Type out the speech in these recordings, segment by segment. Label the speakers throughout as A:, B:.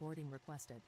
A: boarding requested.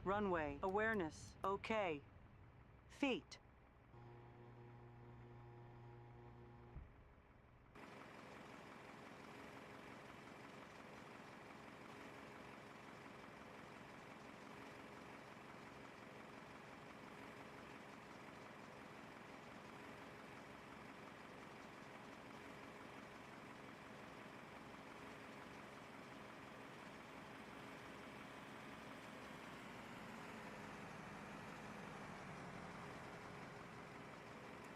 B: Runway, awareness, okay. Feet.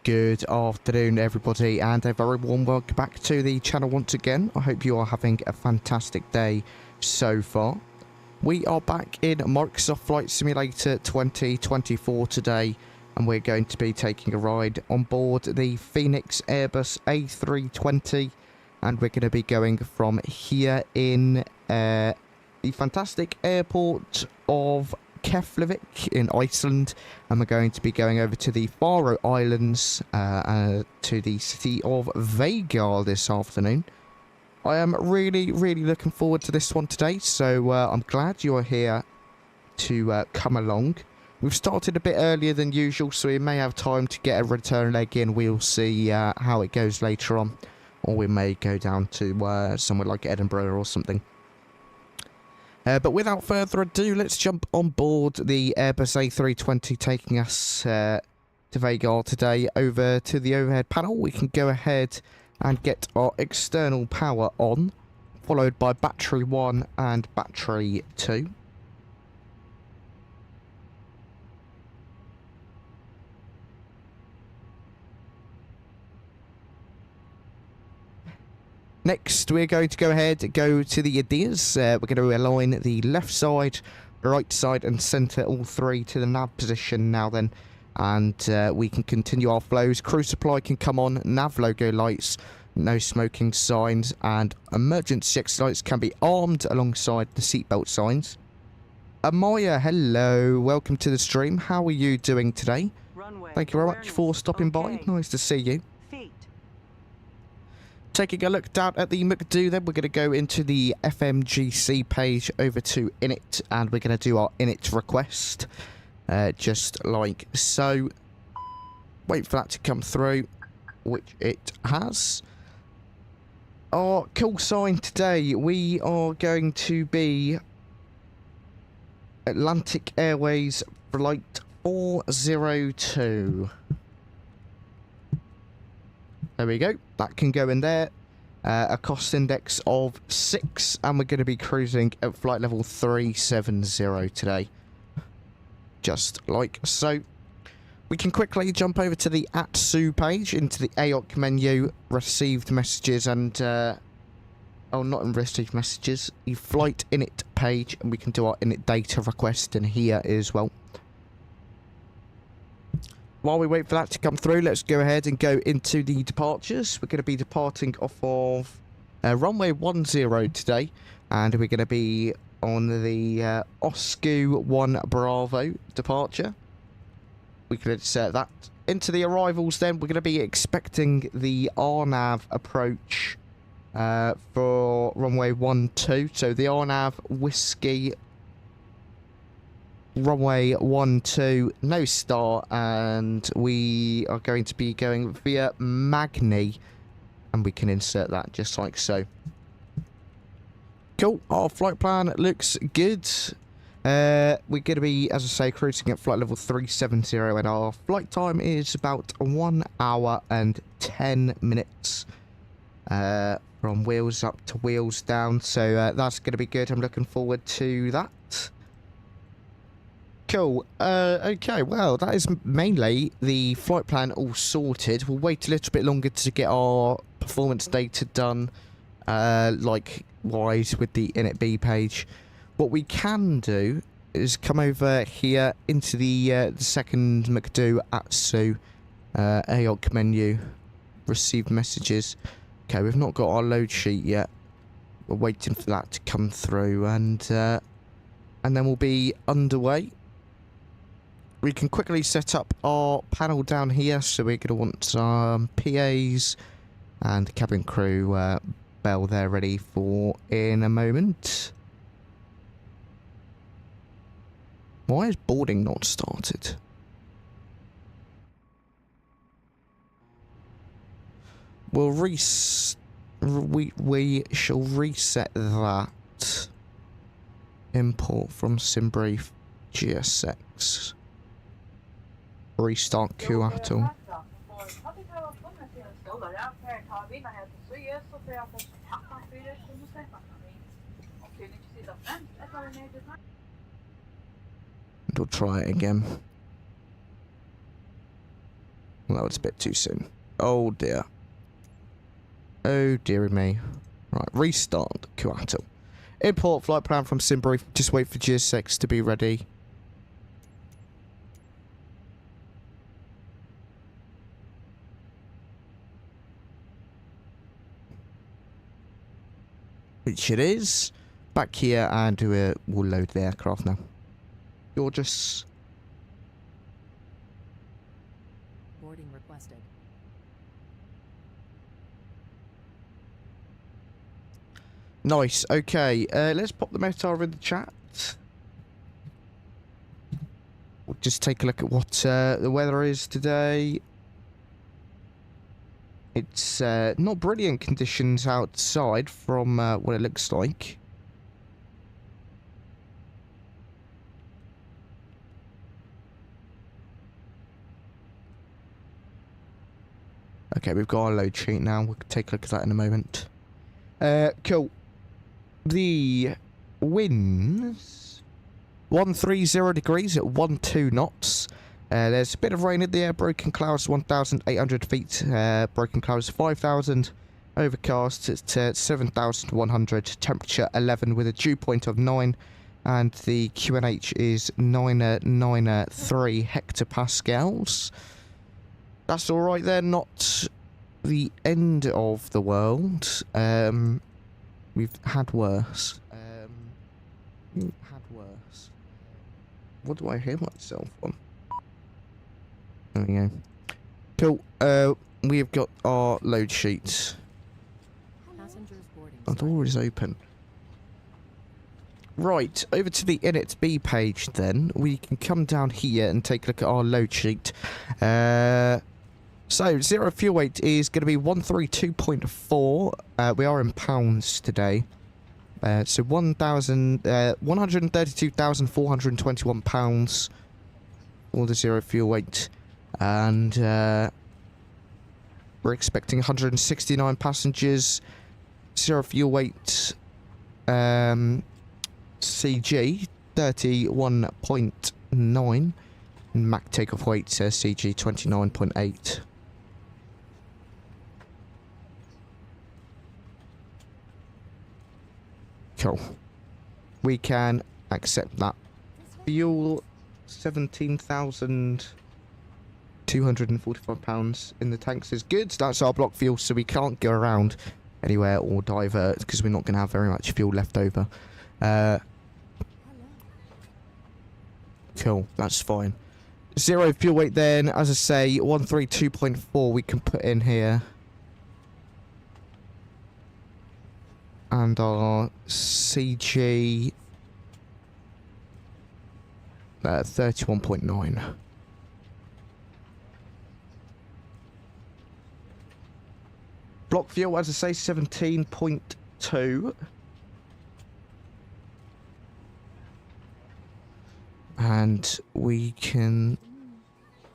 C: Good afternoon, everybody, and a very warm welcome back to the channel once again. I hope you are having a fantastic day so far. We are back in Microsoft Flight Simulator 2024 today, and we're going to be taking a ride on board the Phoenix Airbus A320, and we're going to be going from here in the fantastic airport of Keflavík in Iceland, and we're going to be going over to the Faroe Islands to the city of Vágar this afternoon. I am really looking forward to this one today, so I'm glad you're here to come along. We've started a bit earlier than usual, so we may have time to get a return leg in. We'll see how it goes later on, or we may go down to somewhere like Edinburgh or something. But without further ado, let's jump on board the Airbus A320 taking us to Vágar today. Over to the overhead panel, we can go ahead and get our external power on, followed by battery 1 and battery 2. Next, we're going to go ahead and go to the ideas. We're going to align the left side, right side and centre all three to the nav position now then. And we can continue our flows. Crew supply can come on, nav logo lights, no smoking signs, and emergency exit lights can be armed alongside the seatbelt signs. Amaya, hello, welcome to the stream. How are you doing today?
B: Runway,
C: Thank you very much for stopping by. Nice to see you.
B: Feet.
C: Taking a look down at the 𝗦𝗃𝗃, then we're going to go into the FMGC page over to init, and we're going to do our init request, just like so. Wait for that to come through, which it has. Our call sign today, we are going to be Atlantic Airways Flight 402. There we go. That can go in there. A cost index of 6, and we're going to be cruising at flight level 370 today. Just like so. We can quickly jump over to the 𝗏𝐶 page, into the AOC menu, received messages, and oh, not in received messages, the flight init page, and we can do our init data request in here as well. While we wait for that to come through, let's go ahead and go into the departures. We're going to be departing off of runway 10 today, and we're going to be on the 𝗏𝐴 1 Bravo departure. We can insert that into the arrivals then. We're going to be expecting the RNAV approach for runway 12. So the RNAV Whiskey runway 12, no start, and we are going to be going via Magny, and we can insert that just like so. Cool, our flight plan looks good. We're going to be, as I say, cruising at flight level 370, and our flight time is about 1 hour and 10 minutes from wheels up to wheels down, so that's going to be good. I'm looking forward to that. Cool. Okay, well, that is mainly the flight plan all sorted. We'll wait a little bit longer to get our performance data done, like wise with the init B page. What we can do is come over here into the second 𝗦𝗂𝗯𝗀𝗃𝐽 AOC menu, receive messages. Okay, we've not got our load sheet yet. We're waiting for that to come through, and then we'll be underway. We can quickly set up our panel down here, so we're going to want some PAs and cabin crew bell there ready for in a moment. Why is boarding not started? We'll we shall reset that. Import from 𝗏𝗏𝗏 GSX. Restart 𝗂𝐴TL. And we'll try it again. Well, that was a bit too soon. Oh dear. Oh dearie me. Right, restart 𝗂𝐴TL. Import flight plan from 𝗏𝗏𝗏. Just wait for GSX to be ready. Which it is. Back here, and we'll load the aircraft now. Gorgeous.
A: Boarding requested.
C: Nice. Okay, let's pop the METAR in the chat. We'll just take a look at what the weather is today. It's not brilliant conditions outside from what it looks like. Okay, we've got our load sheet now. We'll take a look at that in a moment. Cool. The winds 130 degrees at 12 knots. There's a bit of rain in the air. Broken clouds 1,800 feet. Broken clouds 5,000. Overcast at 7,100. Temperature 11 with a dew point of 9. And the QNH is 993 hectopascals. That's all right there. Not the end of the world. We've had worse. What do I hear myself on? There we go. Cool. We've got our load sheet. Our door is open. Right, over to the init B page then. We can come down here and take a look at our load sheet. So, zero fuel weight is going to be 132.4. We are in pounds today. So 132,421 pounds for the zero fuel weight. And we're expecting 169 passengers. Zero fuel weight CG 31.9. And Mach takeoff weight says CG 29.8. Cool. We can accept that. Fuel 17,245 pounds in the tanks is good. That's our block fuel, so we can't go around anywhere or divert because we're not going to have very much fuel left over. Cool, that's fine. Zero fuel weight then, as I say, 132.4 we can put in here. And our CG 31.9. Block fuel, as I say, 17.2. And we can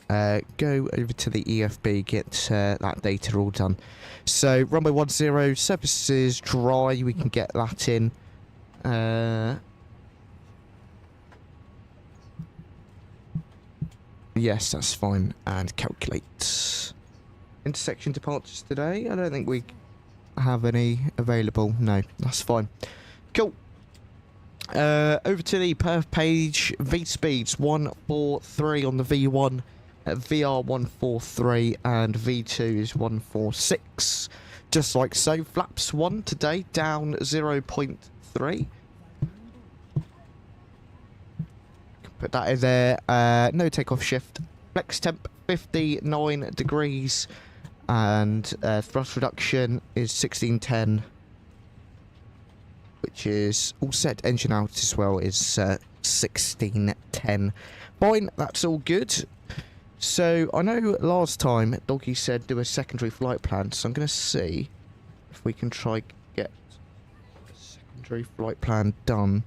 C: go over to the EFB, get that data all done. So, runway 10, surface is dry, we can get that in. Yes, that's fine. And calculate. Intersection departures today. I don't think we have any available. No, that's fine. Cool. Over to the perf page. V speeds 143 on the V1, VR 143, and V2 is 146. Just like so. Flaps 1 today, down 0.3. Put that in there. No takeoff shift. Flex temp 59 degrees. And thrust reduction is 1610. Which is all set. Engine out as well is 1610. Fine, that's all good. So I know last time Doggy said do a secondary flight plan. So I'm going to see if we can try get a secondary flight plan done.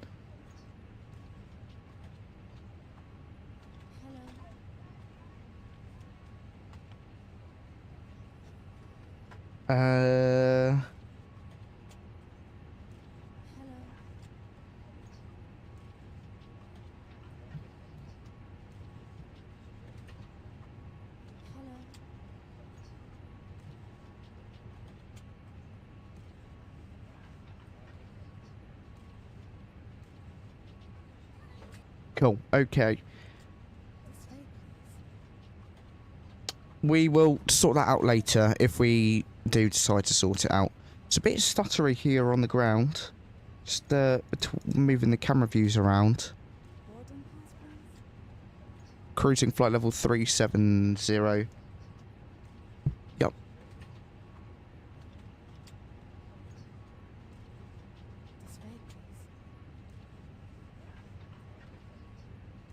C: Cool, okay. We will sort that out later if we do decide to sort it out. It's a bit stuttery here on the ground. Just moving the camera views around. Cruising flight level 370. Yep.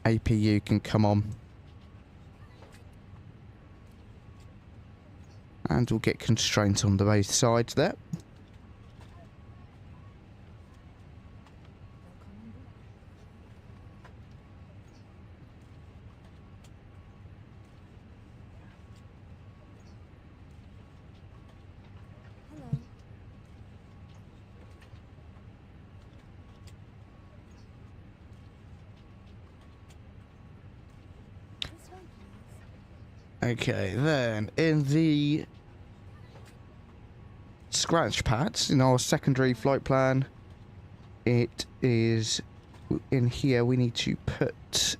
C: APU can come on. And we'll get constraint on the both sides there. Okay, then in the scratch pads in our secondary flight plan, it is in here. We need to put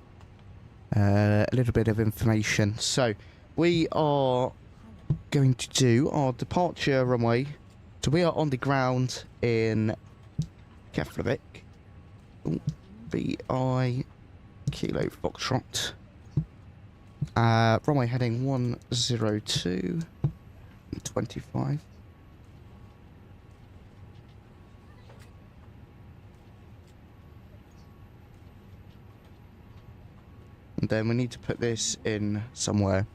C: a little bit of information. So we are going to do our departure runway. So we are on the ground in Keflavík. BI Kilo Foxtrot. Runway heading 102 25. And then we need to put this in somewhere.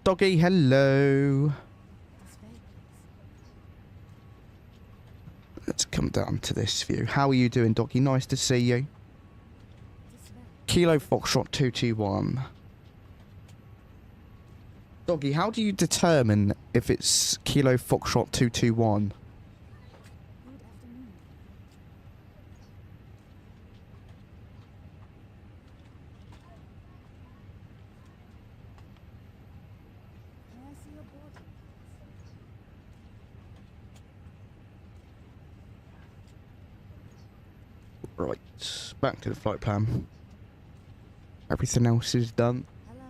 C: Doggy, hello. Let's come down to this view. How are you doing, Doggy? Nice to see you. Kilo Foxtrot 221. Doggy, how do you determine if it's Kilo Foxtrot 221? Right, back to the flight plan. Everything else is done. Hello.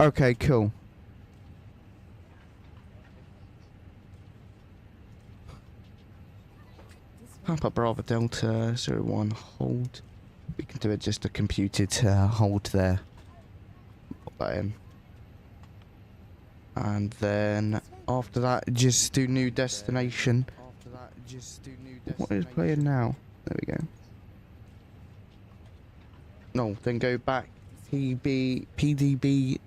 C: Okay, cool. Papa Bravo Delta 01 hold. We can do it just a computed hold there. Put that in. And then After that, just do new destination. What is playing now? There we go. No, then go back. PDB01.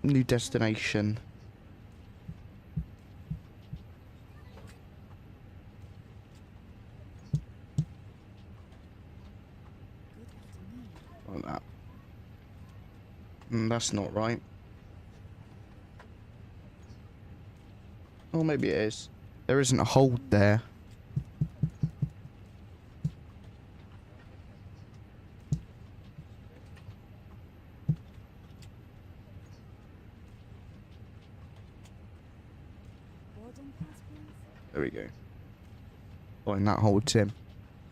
C: New destination. Like that. That's not right. Oh, maybe it is. There isn't a hold there. There we go. Fine, that holds him.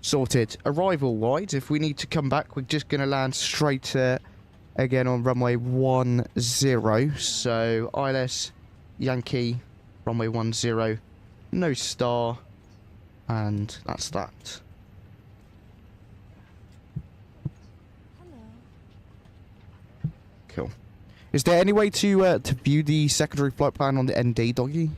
C: Sorted. Arrival wise, if we need to come back, we're just going to land straight again on runway 10. So, ILS Yankee, runway 10. No star. And that's that. Cool. Is there any way to view the secondary flight plan on the ND, doggy?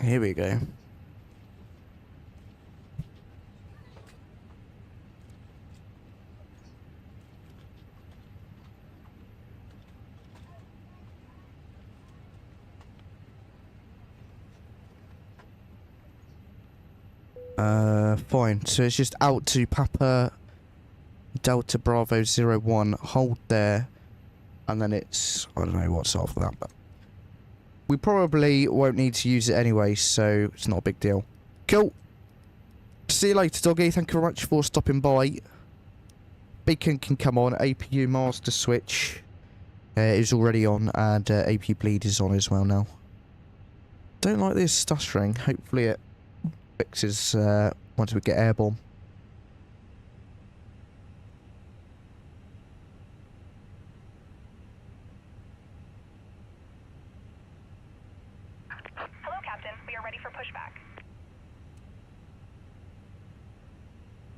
C: Here we go. Fine. So it's just out to Papa Delta Bravo 01, hold there, and then it's, I don't know what's after that, but we probably won't need to use it anyway, so it's not a big deal. Cool. See you later, doggy. Thank you very much for stopping by. Beacon can come on. APU master switch is already on, and APU bleed is on as well now. Don't like this stuttering. Hopefully it fixes once we get airborne.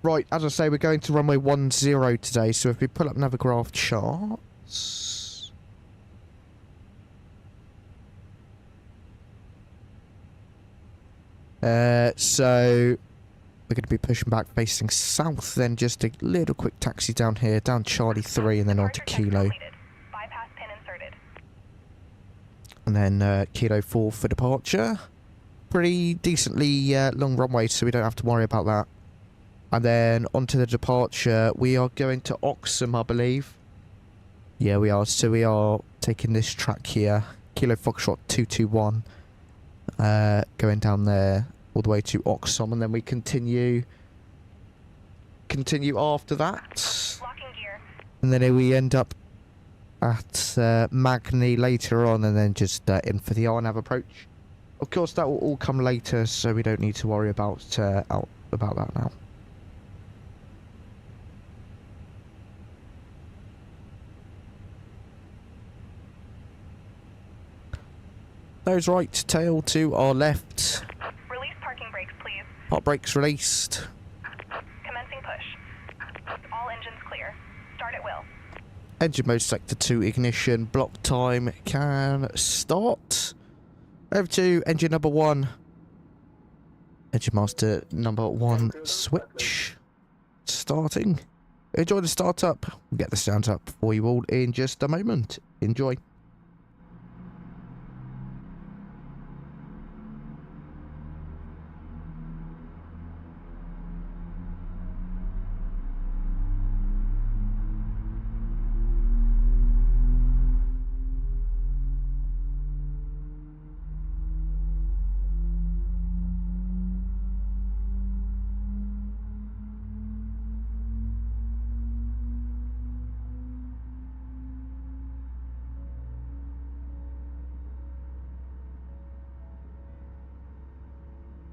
C: Right, as I say, we're going to runway 10 today, so if we pull up Navigraph charts... so we're going to be pushing back facing south, then just a little quick taxi down here, down Charlie 3 and then on to Kilo. And then Kilo 4 for departure. Pretty decently long runway, so we don't have to worry about that. And then onto the departure, we are going to 𝗂𝐡𝐚, I believe. Yeah, we are. So we are taking this track here, Kilo Foxtrot 221, going down there all the way to 𝗂𝐡𝐚, and then we continue after that. And then we end up at Magni later on, and then just in for the RNAV approach. Of course, that will all come later, so we don't need to worry about that now. Nose right, tail to our left.
D: Release parking brakes, please.
C: Hot brakes released.
D: Commencing push. All engines clear. Start at will.
C: Engine mode sector 2 ignition. Block time can start. Over to engine number 1. Engine master number 1 switch. Starting. Enjoy the startup. We'll get the sound up for you all in just a moment. Enjoy.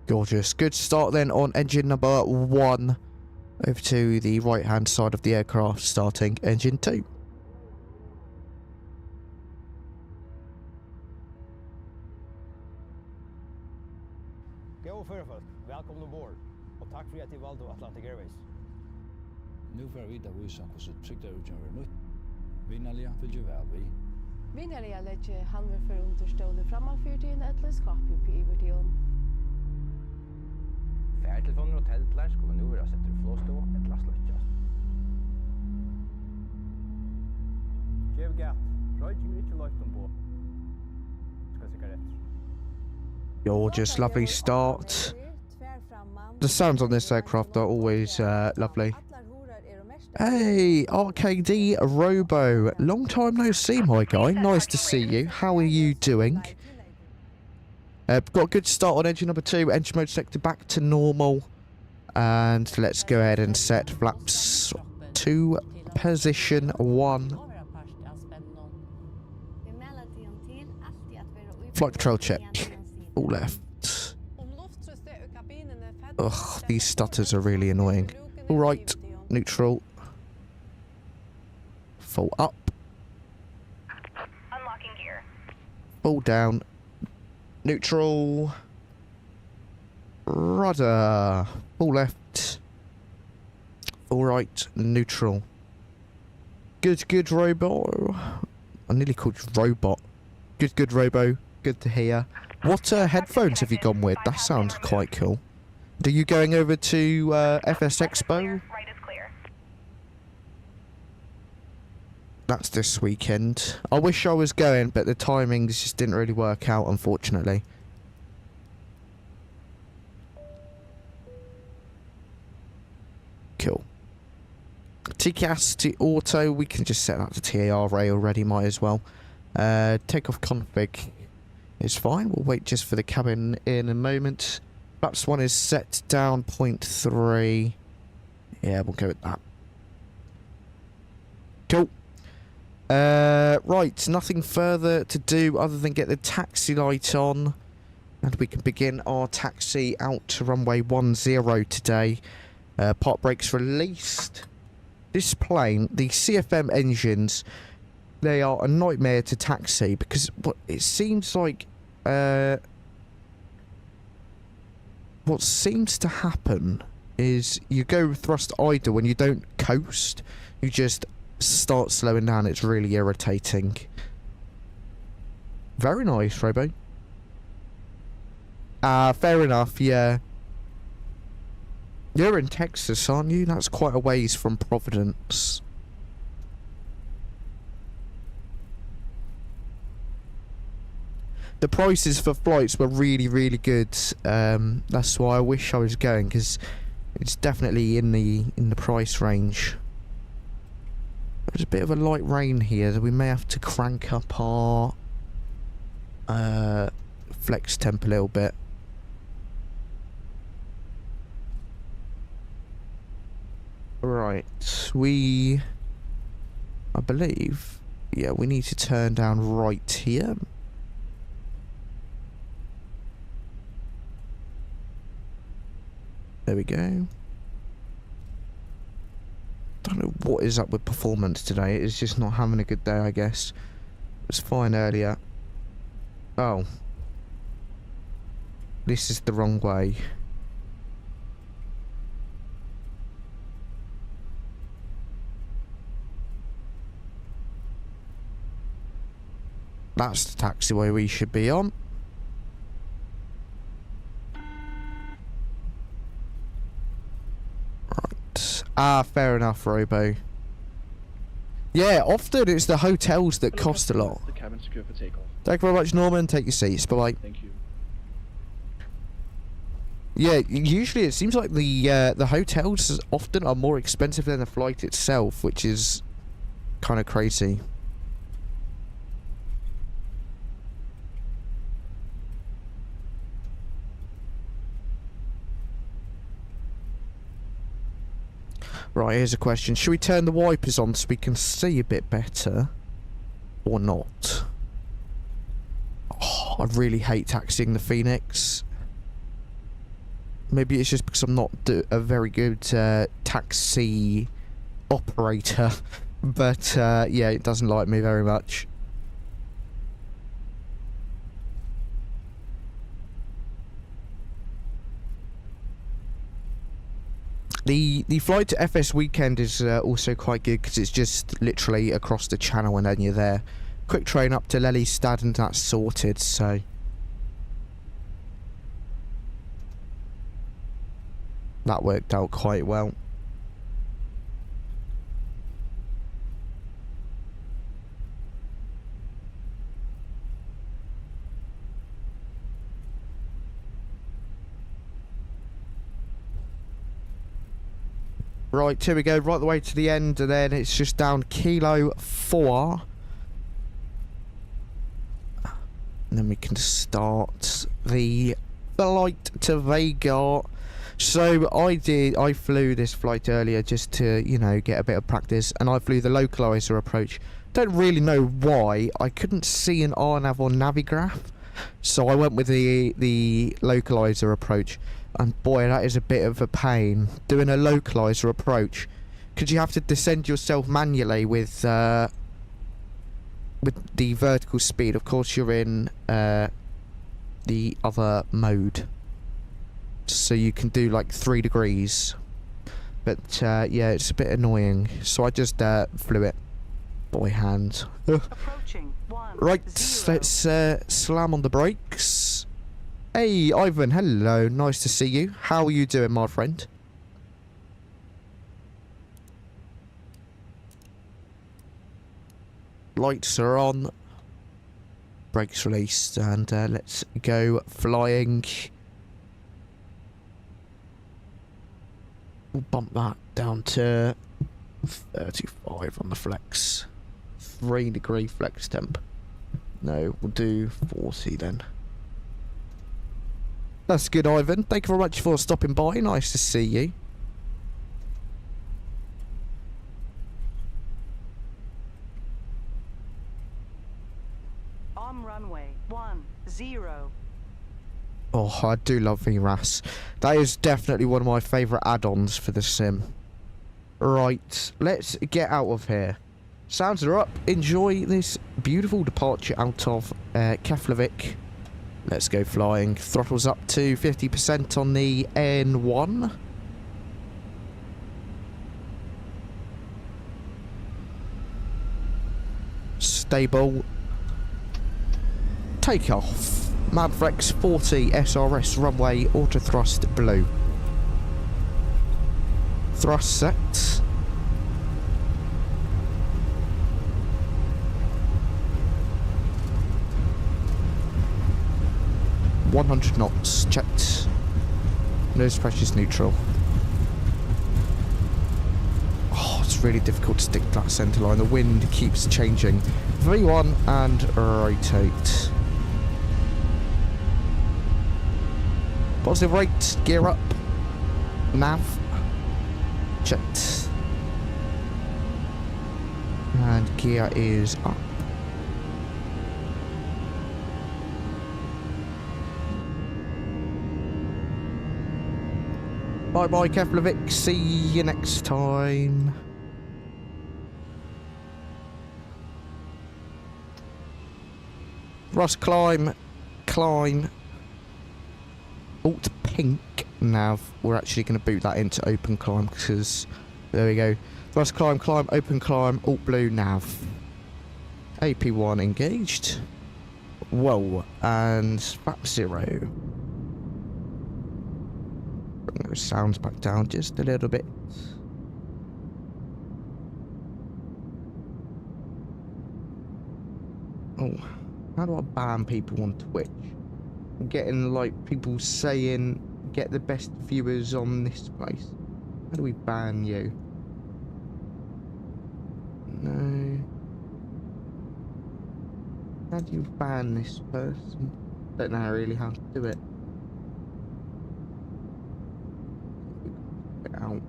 C: Gorgeous. Good start then on engine number 1. Over to the right hand side of the aircraft, starting engine 2.
E: 𝗂𝐴𝐴, welcome on board. Og takk for at de valgte Atlantic Airways.
F: Nu får vi da vise hvordan trygdeutgjør er nytt. Vinnerlige vil jo være vi.
G: Vinnerliga lägger handel för understående framför till en ätles 𝗂𝗶𝗵𝗵𝗶𝗵𝗀.
E: Færtelefoner og teltler skulle nå være sett i flåstå et lastløtjast. Gjev gæt, røyking ikke løyt på. Skal sigaretter.
C: Gorgeous, lovely start. The sounds on this aircraft are always lovely. Hey, 𝗂𝗚𝗍𝗄𝗃 Robo. Long time no see, my guy. Nice to see you. How are you doing? Got a good start on engine number 2. Engine mode selected back to normal. And let's go ahead and set flaps to position 1. Flight control check. All left. Ugh, these stutters are really annoying. All right, neutral. Full up.
D: Unlocking gear.
C: Full down. Neutral. Rudder. Full left. All right, neutral. Good, Robo. I nearly called you Robot. Good, Robo. Good to hear. What headphones have you gone with? That sounds quite cool. Are you going over to FS Expo?
D: Right is clear.
C: That's this weekend. I wish I was going, but the timings just didn't really work out, unfortunately. Cool. TCAS to auto, we can just set that to TARA already, might as well. Takeoff config is fine. We'll wait just for the cabin in a moment. Flaps 1 is set down 0.3. Yeah, we'll go with that. Cool. Right, nothing further to do other than get the taxi light on. And we can begin our taxi out to runway 10 today. Park brakes released. This plane, the CFM engines, they are a nightmare to taxi because it seems like what seems to happen is you go thrust idle when you don't coast, you just start slowing down. It's really irritating. Very nice, Robo. Fair enough, yeah. You're in Texas, aren't you? That's quite a ways from Providence. The prices for flights were really good. That's why I wish I was going, because it's definitely in the price range. There's a bit of a light rain here, so we may have to crank up our flex temp a little bit. Right, I believe, yeah, we need to turn down right here. There we go. Don't know what is up with performance today. It's just not having a good day, I guess. It was fine earlier. Oh. This is the wrong way. That's the taxiway we should be on. Fair enough, Robo. Yeah, often it's the hotels that cost a lot.
H: The cabin secure for takeoff.
C: Thank you very much, Norman. Take your seats. Bye-bye.
H: Thank you.
C: Yeah, usually it seems like the hotels often are more expensive than the flight itself, which is kind of crazy. Right, here's a question. Should we turn the wipers on so we can see a bit better? Or not? Oh, I really hate taxiing the Phoenix. Maybe it's just because I'm not a very good taxi operator. But, yeah, it doesn't like me very much. The flight to FS weekend is also quite good because it's just literally across the channel and then you're there. Quick train up to Lelystad and that's sorted, so... that worked out quite well. Right, here we go, right the way to the end, and then it's just down Kilo 4. And then we can start the flight to Vágar. So I flew this flight earlier just to, you know, get a bit of practice, and I flew the localizer approach. Don't really know why. I couldn't see an RNAV on Navigraph, so I went with the localizer approach. And boy, that is a bit of a pain, doing a localizer approach, because you have to descend yourself manually with the vertical speed. Of course, you're in the other mode, so you can do like 3 degrees. But yeah, it's a bit annoying, so I just flew it by hand.
B: Approaching. 1,
C: Right,
B: 0.
C: let's slam on the brakes. Hey, Ivan, hello. Nice to see you. How are you doing, my friend? Lights are on. Brakes released. And let's go flying. We'll bump that down to 35 on the flex. 3-degree flex temp. No, we'll do 40 then. That's good, Ivan. Thank you very much for stopping by. Nice to see you.
B: On runway 10.
C: Oh, I do love VRAS. That is definitely one of my favourite add-ons for the sim. Right, let's get out of here. Sounds are up. Enjoy this beautiful departure out of Keflavík. Let's go flying. Throttles up to 50% on the N1. Stable. Take off. Mavericks 40 SRS runway auto thrust blue. Thrust set. .100 knots, checked. Nose pressure's neutral. Oh, it's really difficult to stick to that centre line. The wind keeps changing. V1 and rotate. Positive rate, gear up. Nav. Checked. And gear is up. Bye bye, Keflavík. See you next time. Russ, climb. Climb. Alt pink nav. We're actually going to boot that into open climb because there we go. Russ, climb, climb, open climb, alt blue nav. AP1 engaged. Whoa. And FAP 0. Bring those sounds back down just a little bit. Oh, how do I ban people on Twitch? I'm getting like people saying get the best viewers on this place. How do we ban you? No. How do you ban this person? Don't know really how to do it. Out.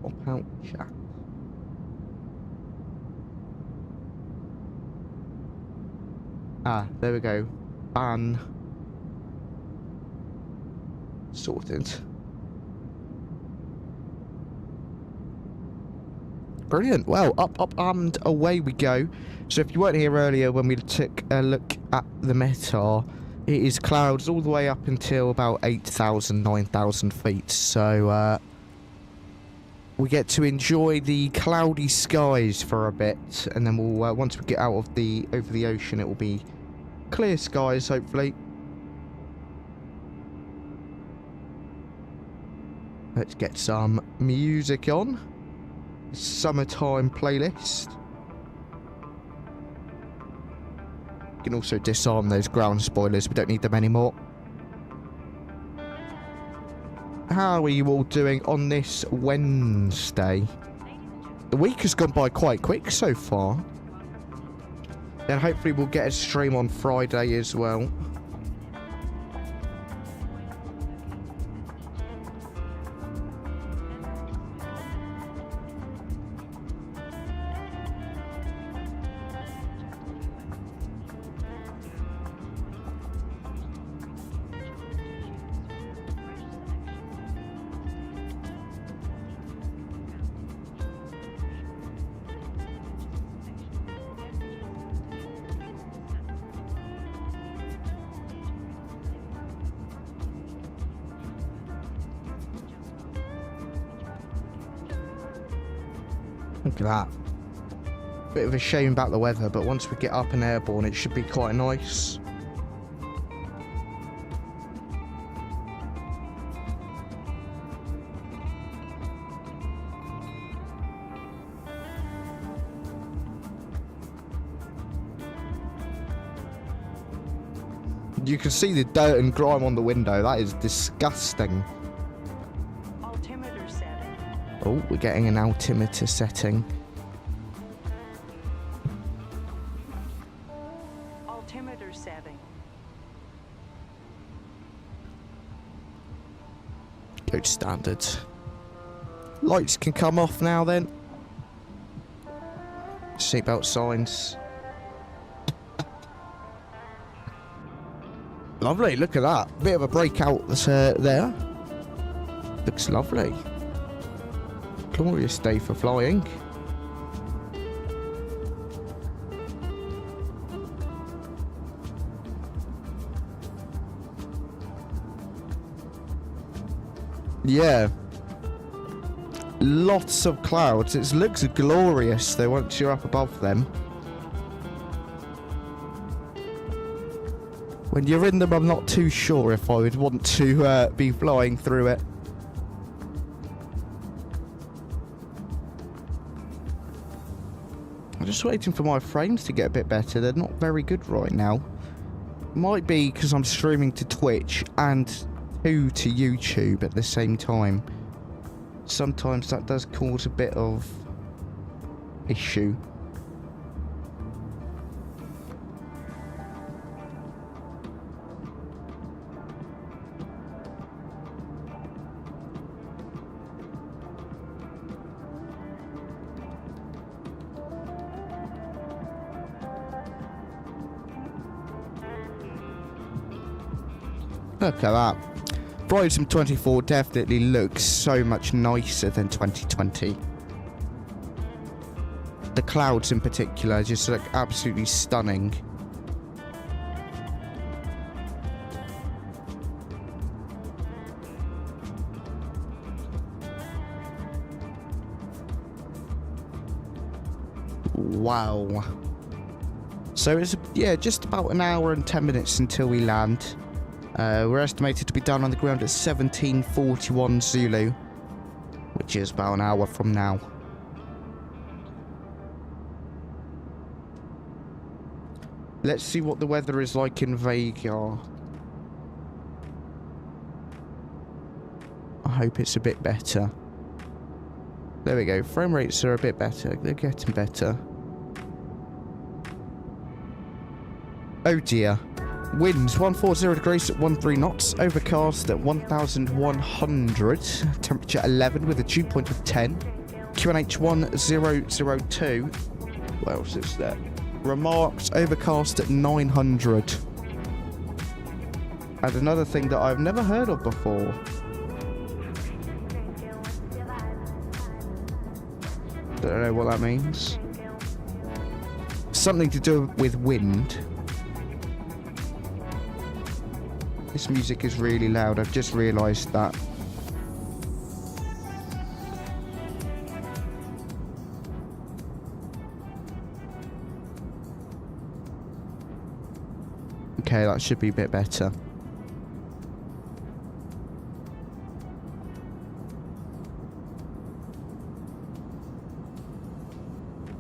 C: Pop out chat. Ah, there we go. Ban. Sorted. Brilliant. Well, up, and away we go. So if you weren't here earlier when we took a look at the METAR, it is clouds all the way up until about 8,000, 9,000 feet. So we get to enjoy the cloudy skies for a bit, and then we'll once we get out of over the ocean, it will be clear skies, hopefully. Let's get some music on. Summertime playlist. You can also disarm those ground spoilers. We don't need them anymore. How are you all doing on this Wednesday? The week has gone by quite quick so far. Then hopefully we'll get a stream on Friday as well. Look at that. Bit of a shame about the weather, but once we get up and airborne, it should be quite nice. You can see the dirt and grime on the window. That is disgusting.
B: Altimeter setting.
C: Oh, we're getting an altimeter setting.
B: Altimeter setting.
C: Go to standard. Lights can come off now then. Seatbelt signs. Lovely, look at that. Bit of a breakout there. Looks lovely. Glorious day for flying. Yeah. Lots of clouds. It looks glorious though once you're up above them. When you're in them, I'm not too sure if I would want to be flying through it. I'm just waiting for my frames to get a bit better. They're not very good right now. Might be because I'm streaming to Twitch and to YouTube at the same time. Sometimes that does cause a bit of issue. Look at that. Horizon 24 definitely looks so much nicer than 2020. The clouds in particular just look absolutely stunning. Wow. So it's, yeah, just about an hour and 10 minutes until we land. We're estimated to be down on the ground at 1741 Zulu, which is about an hour from now. Let's see what the weather is like in Vágar. I hope it's a bit better. There we go. Frame rates are a bit better. They're getting better. Oh dear. Winds 140 degrees at 13 knots, overcast at 1100, temperature 11 with a dew point of 10, QNH 1002, what else is there? Remarks overcast at 900. And another thing that I've never heard of before. Don't know what that means. Something to do with wind. This music is really loud. I've just realised that. Okay, that should be a bit better.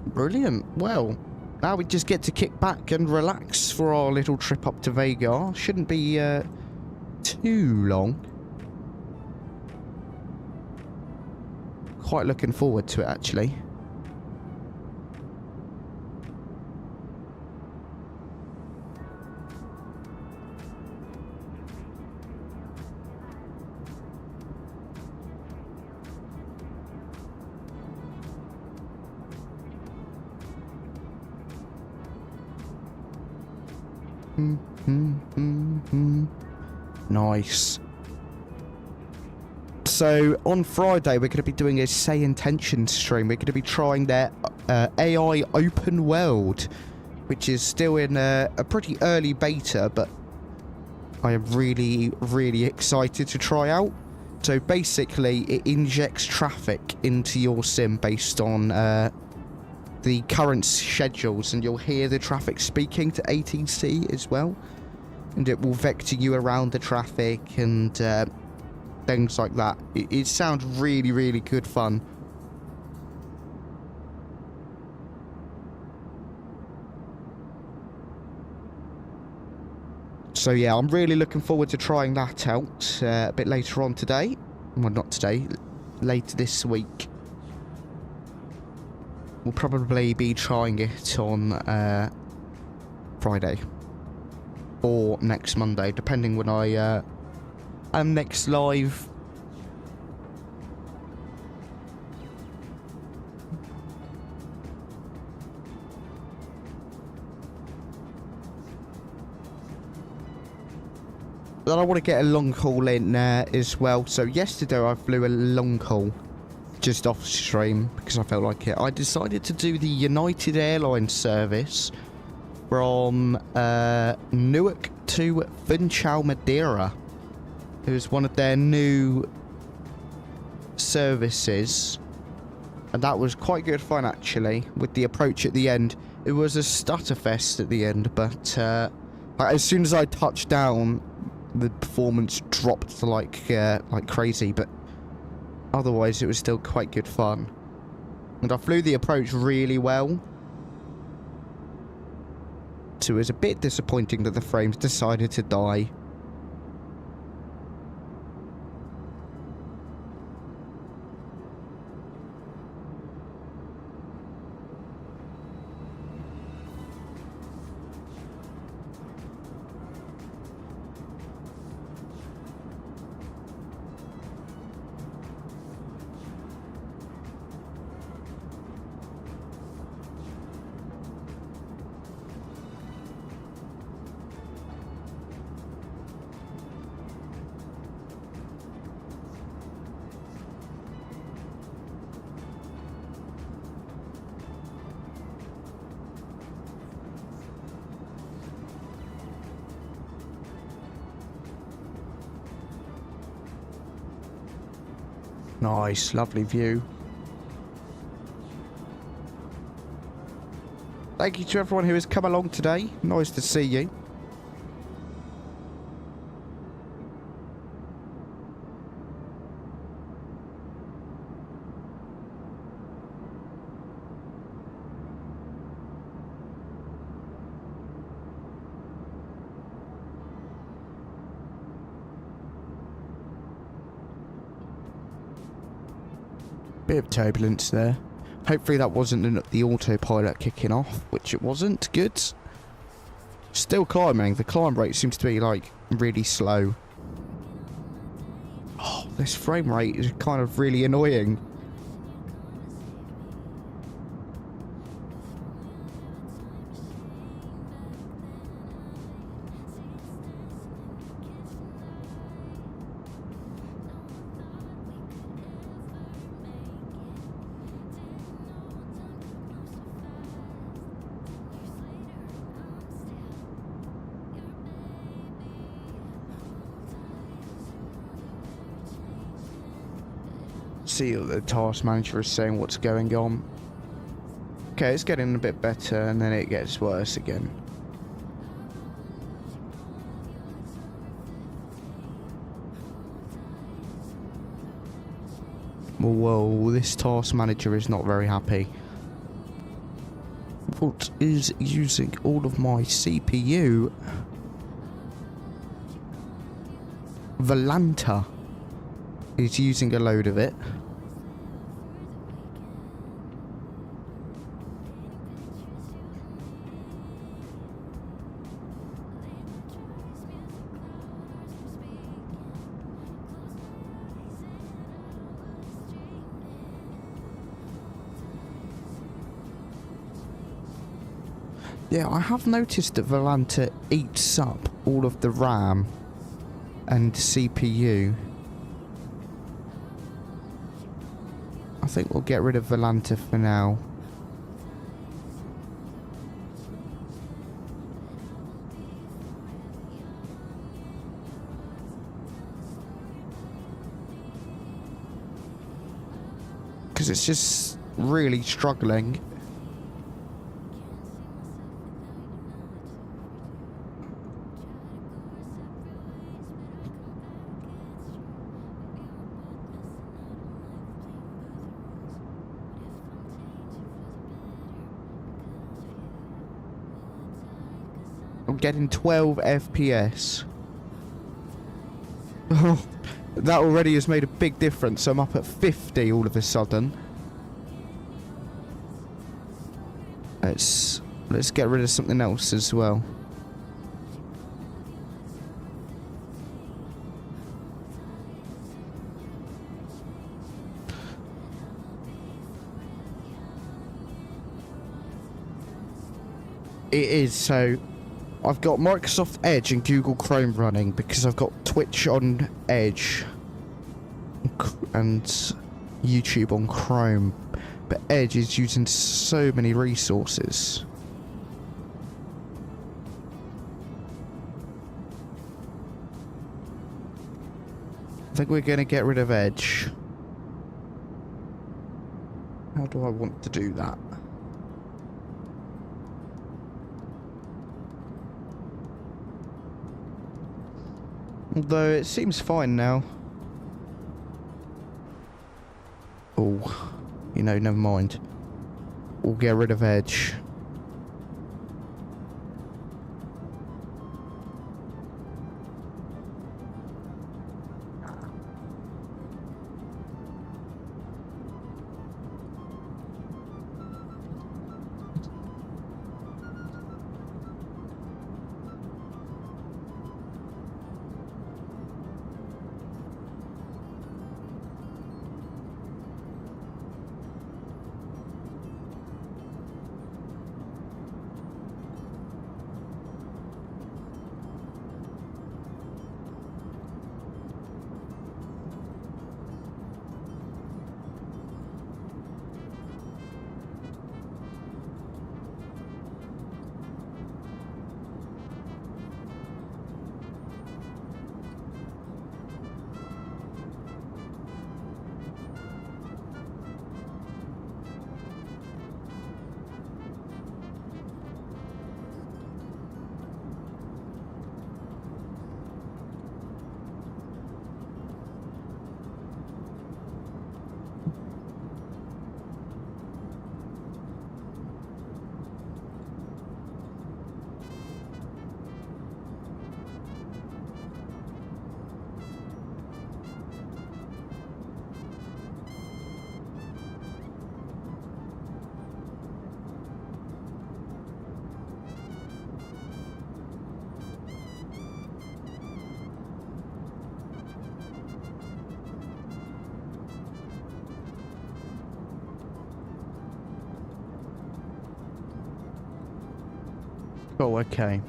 C: Brilliant. Well, now we just get to kick back and relax for our little trip up to Vágar. Shouldn't be too long. Quite looking forward to it, actually. Nice. So on Friday we're going to be doing a Say Intention stream. We're going to be trying their AI open world, which is still in a pretty early beta, but I am really excited to try out. So basically it injects traffic into your sim based on the current schedules, and you'll hear the traffic speaking to ATC as well, and it will vector you around the traffic and things like that. It sounds really good fun. So yeah, I'm really looking forward to trying that out a bit later on today. Well, not today, later this week. We'll probably be trying it on Friday or next Monday, depending when I am next live. Then I want to get a long haul in as well. So yesterday I flew a long haul just off stream because I felt like it. I decided to do the United Airlines service from Newark to Funchal, Madeira. It was one of their new services, and that was quite good fun actually, with the approach at the end. It was a stutterfest at the end, but as soon as I touched down, the performance dropped like crazy, but otherwise it was still quite good fun. And I flew the approach really well, so it was a bit disappointing that the frames decided to die. Nice, lovely view. Thank you to everyone who has come along today. Nice to see you. Bit of turbulence there. Hopefully that wasn't the autopilot kicking off, which it wasn't. Good. Still climbing. The climb rate seems to be like really slow. Oh, this frame rate is kind of really annoying. see what the task manager is saying what's going on. Okay, it's getting a bit better and then it gets worse again. Whoa, this task manager is not very happy. What is using all of my CPU? Volanta is using a load of it. Yeah, I have noticed that Volanta eats up all of the RAM and CPU. I think we'll get rid of Volanta for now. Because it's just really struggling. I'm getting 12 FPS. Oh, that already has made a big difference. I'm up at 50 all of a sudden. Let's get rid of something else as well. It is so. I've got Microsoft Edge and Google Chrome running because I've got Twitch on Edge and YouTube on Chrome, but Edge is using so many resources. I think we're going to get rid of Edge. How do I want to do that? Although it seems fine now. Oh, you know, never mind. We'll get rid of Edge. Oh, okay.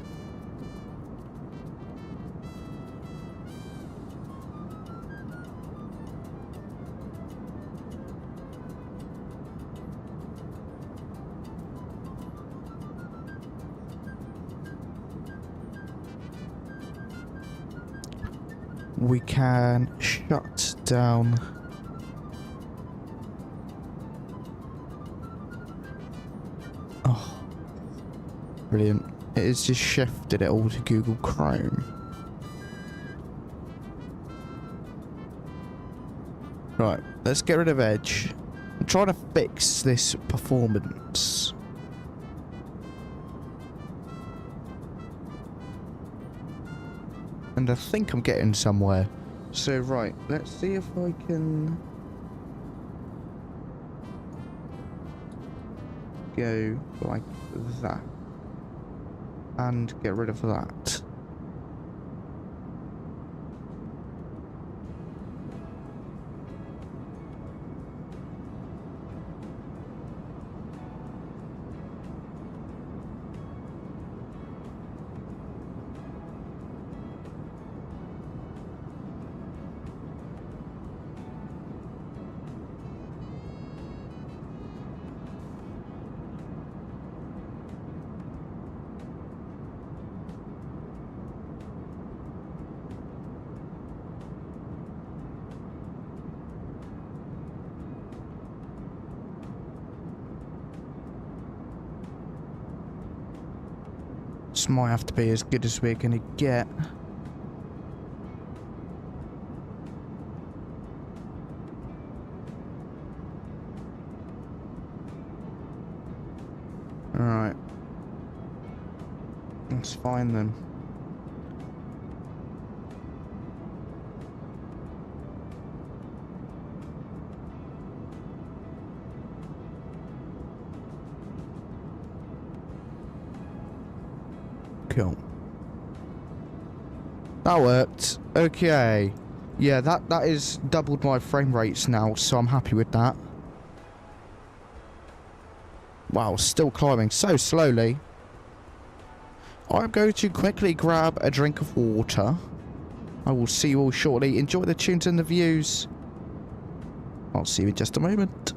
C: We can shut down Brilliant. It has just shifted it all to Google Chrome. Right, let's get rid of Edge. I'm trying to fix this performance. And I think I'm getting somewhere. So, right, let's see if I can go like that. And get rid of that. This might have to be as good as we're gonna get. Alright. That's fine then. Cool. That worked. Okay. Yeah, that is doubled my frame rates now, so I'm happy with that. Wow, still climbing so slowly. I'm going to quickly grab a drink of water. I will see you all shortly. Enjoy the tunes and the views. I'll see you in just a moment.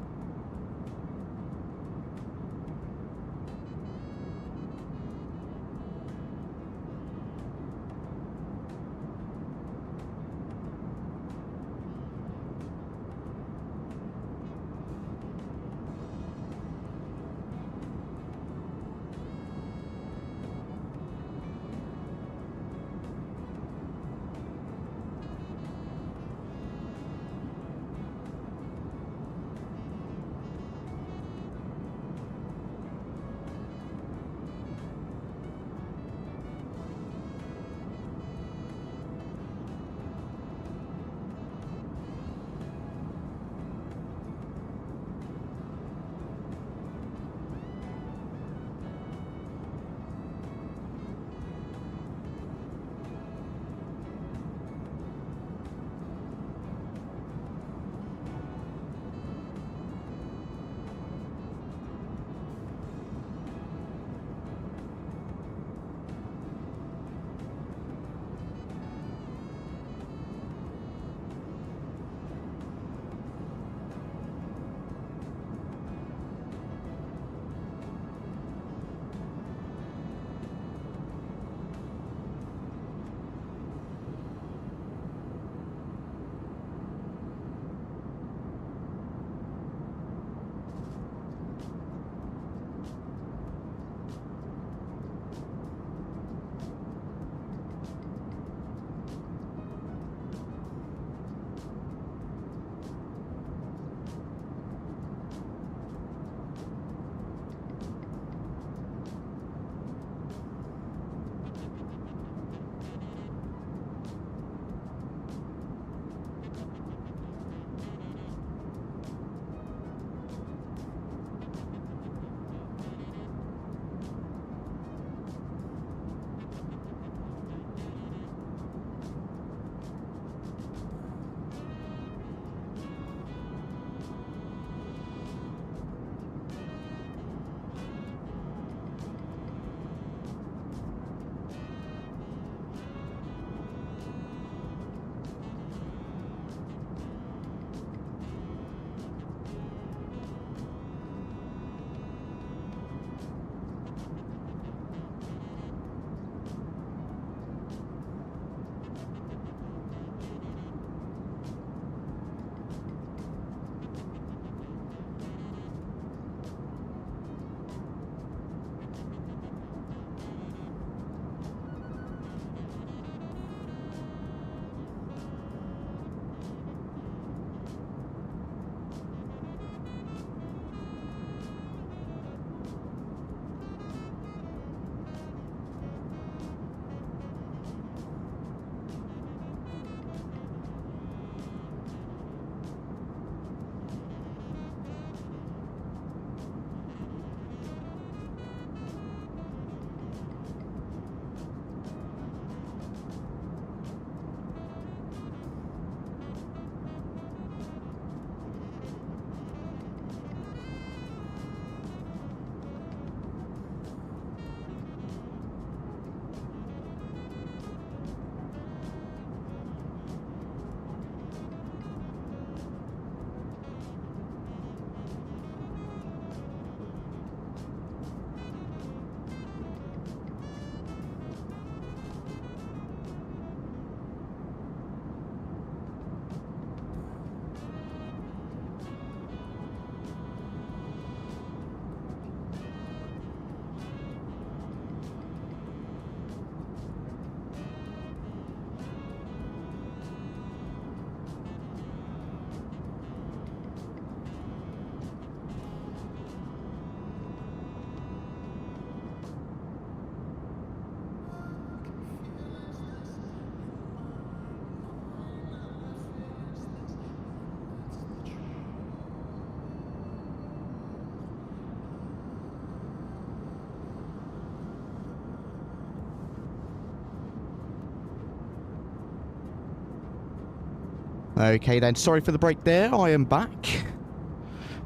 C: Okay then, sorry for the break there, I am back.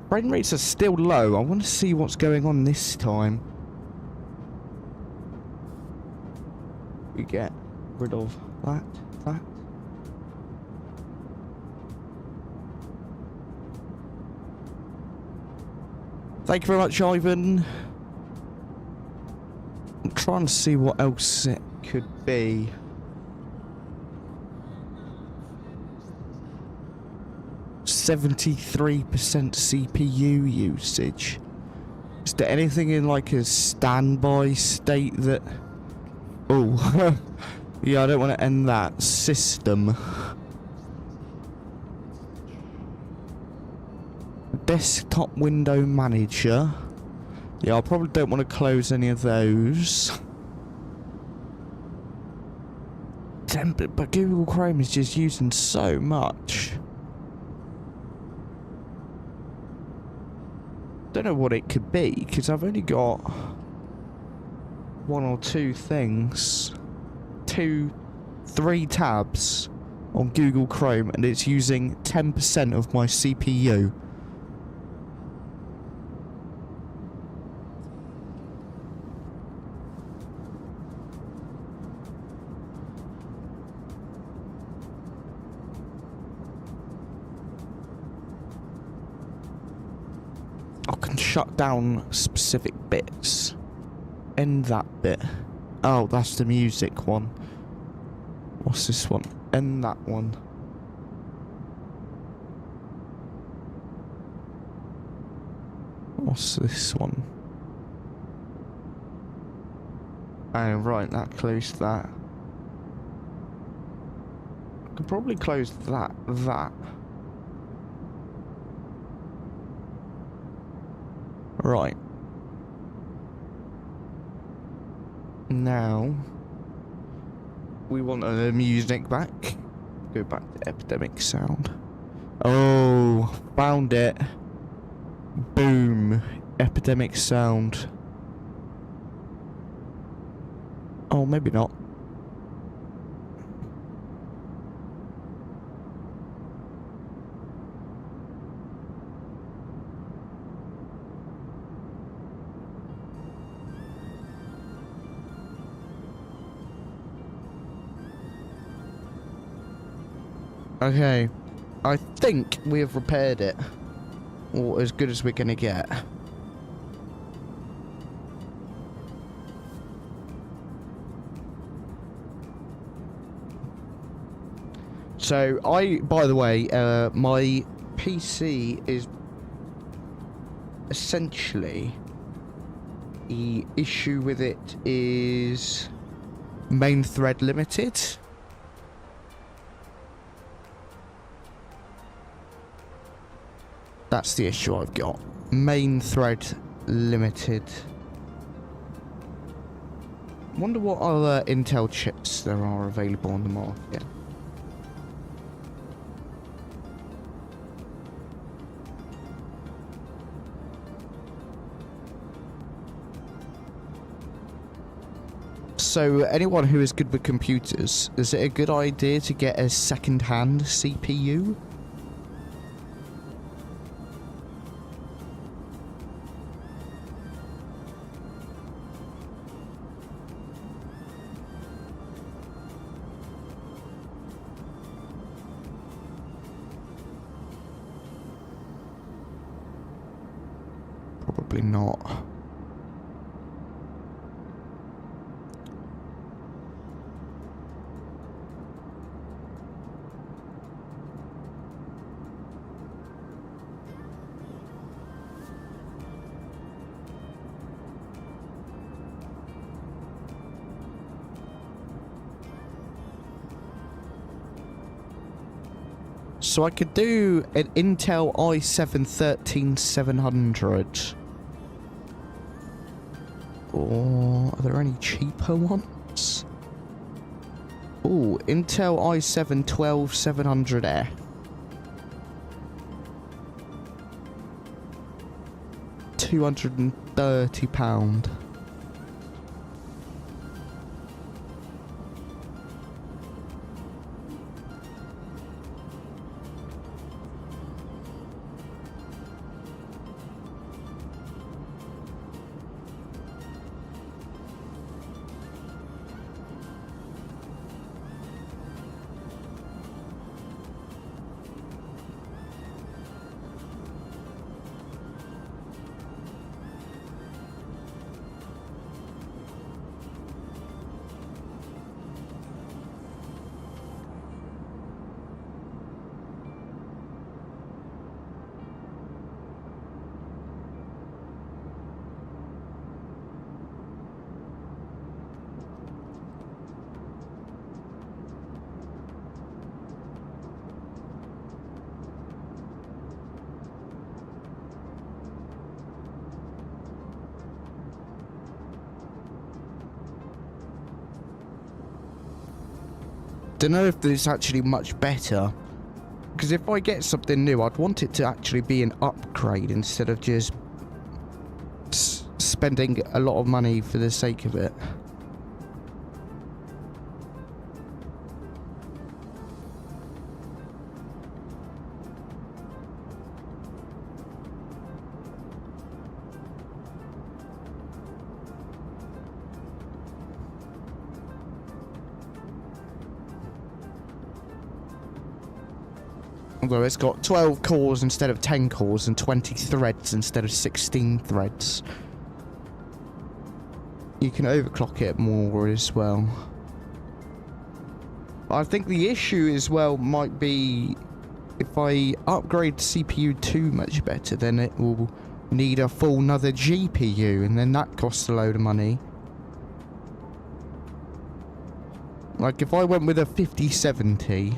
C: Frame rates are still low. I want to see what's going on this time. We get rid of that. Thank you very much, Ivan. I'm trying to see what else it could be. %73% CPU usage. Is there anything in like a standby state that... Oh, yeah, I don't want to end that. System. Desktop window manager. Yeah, I probably don't want to close any of those. But Google Chrome is just using so much. Don't know what it could be, because I've only got one or two things. 3 tabs on Google Chrome, and it's using 10% of my CPU. I can shut down specific bits. End that bit. Oh, that's the music one. What's this one? End that one. What's this one? Oh, right, that closed that. I could probably close that. Right. Now, we want the music back. Go back to Epidemic Sound. Oh, found it. Boom. Epidemic Sound. Oh, maybe not. Okay, I think we have repaired it, or as good as we're gonna get. So by the way, my PC is essentially, the issue with it is main thread limited. That's the issue I've got. Main thread limited. Wonder what other Intel chips there are available on the market. So, anyone who is good with computers, is it a good idea to get a second-hand CPU? Probably not. So I could do an Intel i7-13700. Or are there any cheaper ones? Oh, Intel i7-12700F. £230. Don't know if it's actually much better. Because if I get something new, I'd want it to actually be an upgrade instead of just spending a lot of money for the sake of it. Although it's got 12 cores instead of 10 cores and 20 threads instead of 16 threads. You can overclock it more as well. I think the issue as well might be if I upgrade the CPU too much better, then it will need a full another GPU, and then that costs a load of money. Like if I went with a 5070,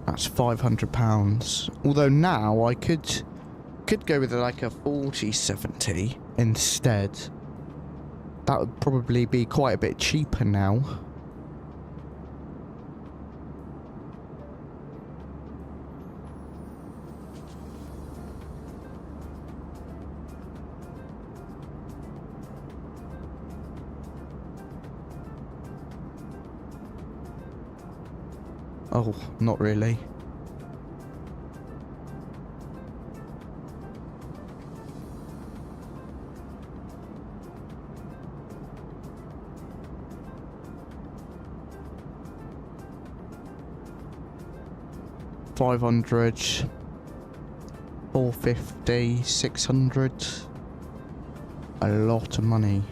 C: that's £500. Although now I could go with like a 4070 instead. That would probably be quite a bit cheaper now. Oh, not really. $500, $450, $600. A lot of money.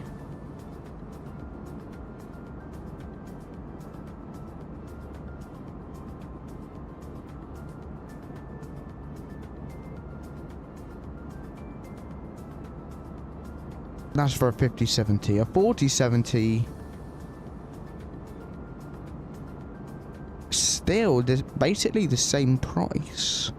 C: That's for a 5070. A 4070 still basically the same price.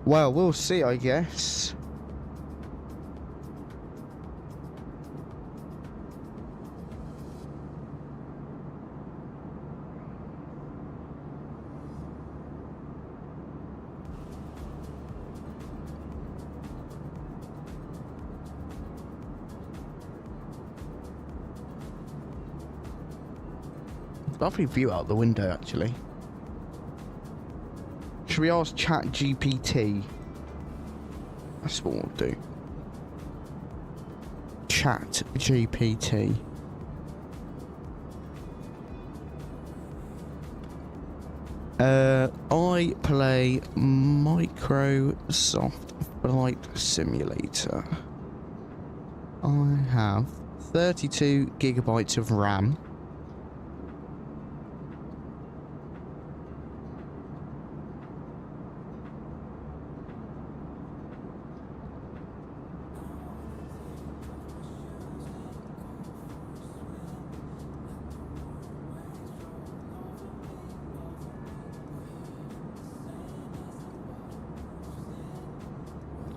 C: Well, we'll see, I guess. Lovely view out the window, actually. Should we ask ChatGPT? That's what we'll do. ChatGPT. I play Microsoft Flight Simulator. I have 32 gigabytes of RAM.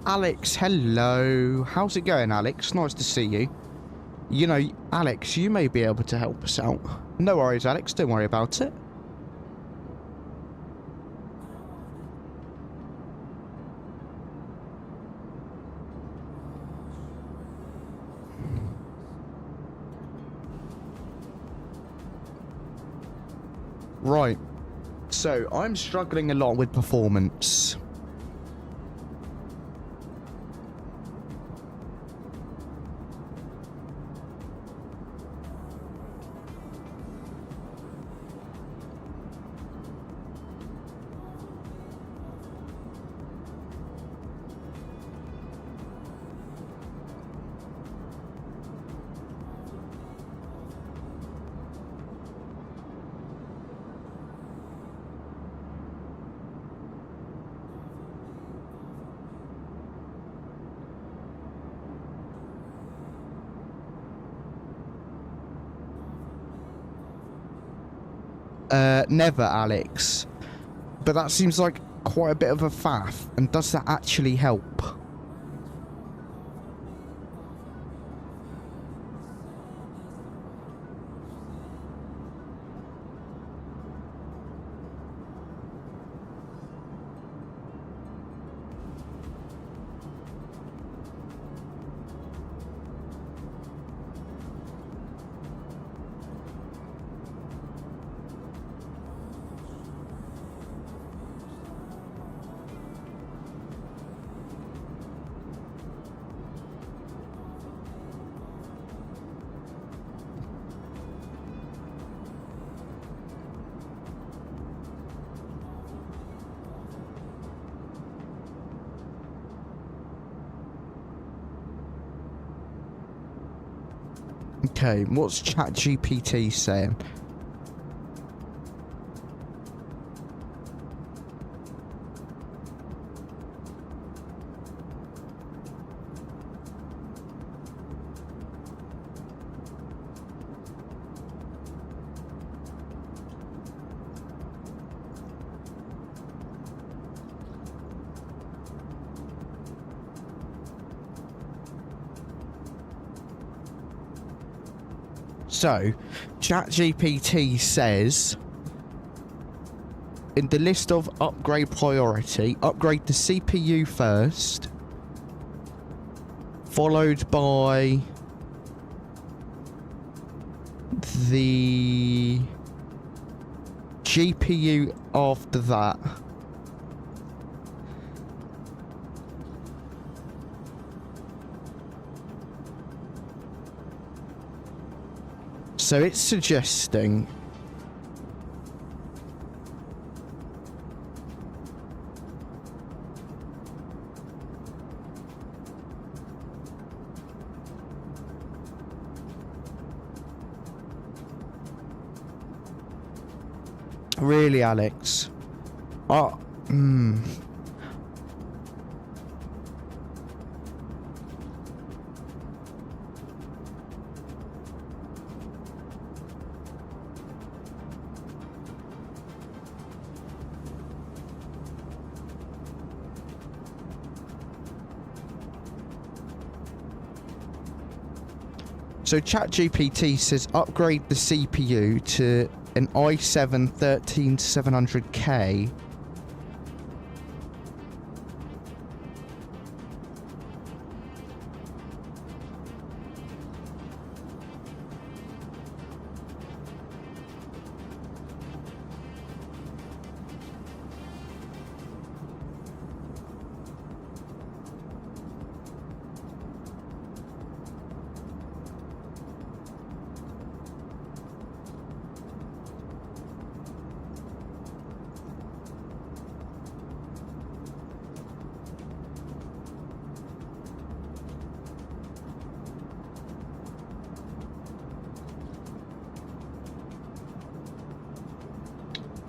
C: Alex, hello. How's it going, Alex? Nice to see you. You know, Alex, you may be able to help us out. No worries, Alex. Don't worry about it. Right. So, I'm struggling a lot with performance. Never, Alex. But that seems like quite a bit of a faff. And does that actually help? Okay, what's ChatGPT saying? So, ChatGPT says, in the list of upgrade priority, upgrade the CPU first, followed by the GPU after that. So it's suggesting really, Alex? So ChatGPT says upgrade the CPU to an i7 13700K.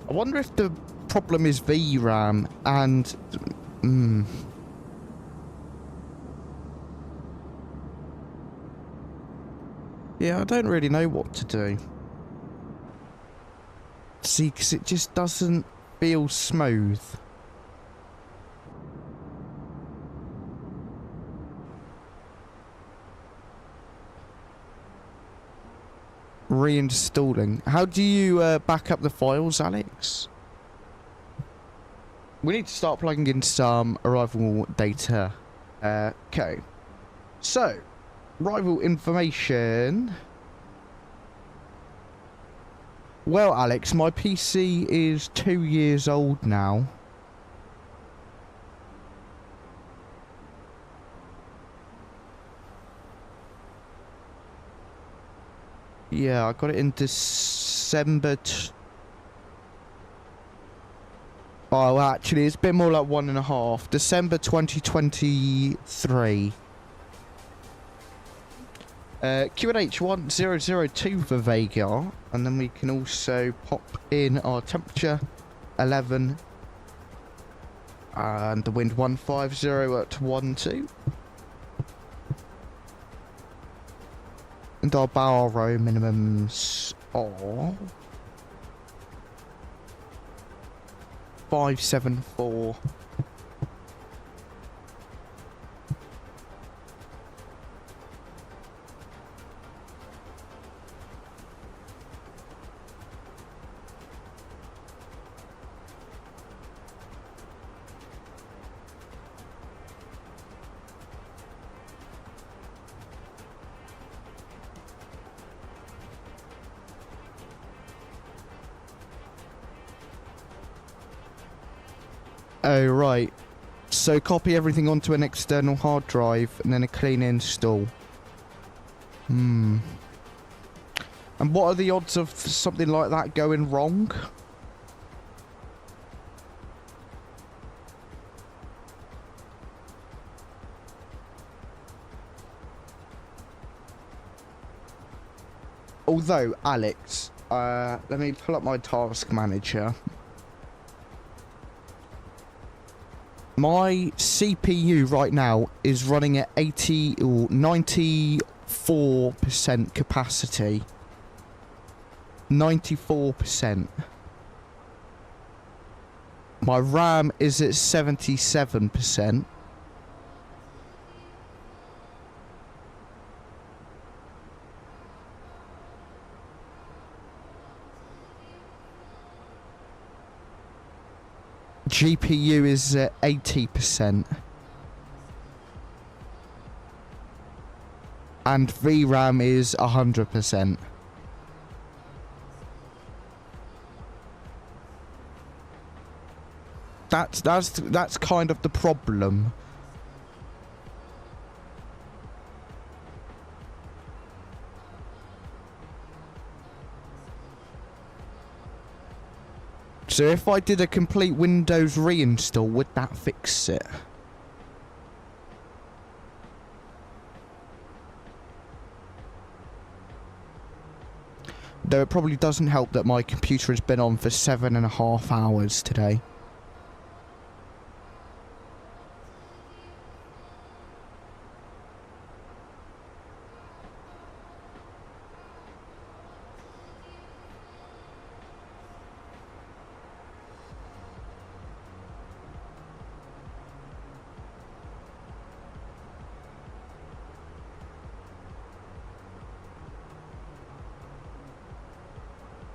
C: I wonder if the problem is VRAM and... Yeah, I don't really know what to do. See, because it just doesn't feel smooth. Reinstalling. How do you back up the files, Alex? We need to start plugging in some arrival data. Okay. So, arrival information. Well, Alex, my PC is 2 years old now. Yeah, I got it in December. Oh, actually, it's been more like 1.5. December 2023. 𝗂𝗚𝐻1002 for Vágar, and then we can also pop in our temperature 11 and the wind 150 at 12. And our barrow minimums are 574. Oh, right. So copy everything onto an external hard drive and then a clean install. And what are the odds of something like that going wrong? Although, Alex, let me pull up my task manager. My CPU right now is running at 80 or 94% capacity. 94%. My RAM is at 77%. GPU is at 80%. And VRAM is 100%. That's kind of the problem. So if I did a complete Windows reinstall, would that fix it? Though it probably doesn't help that my computer has been on for 7.5 hours today.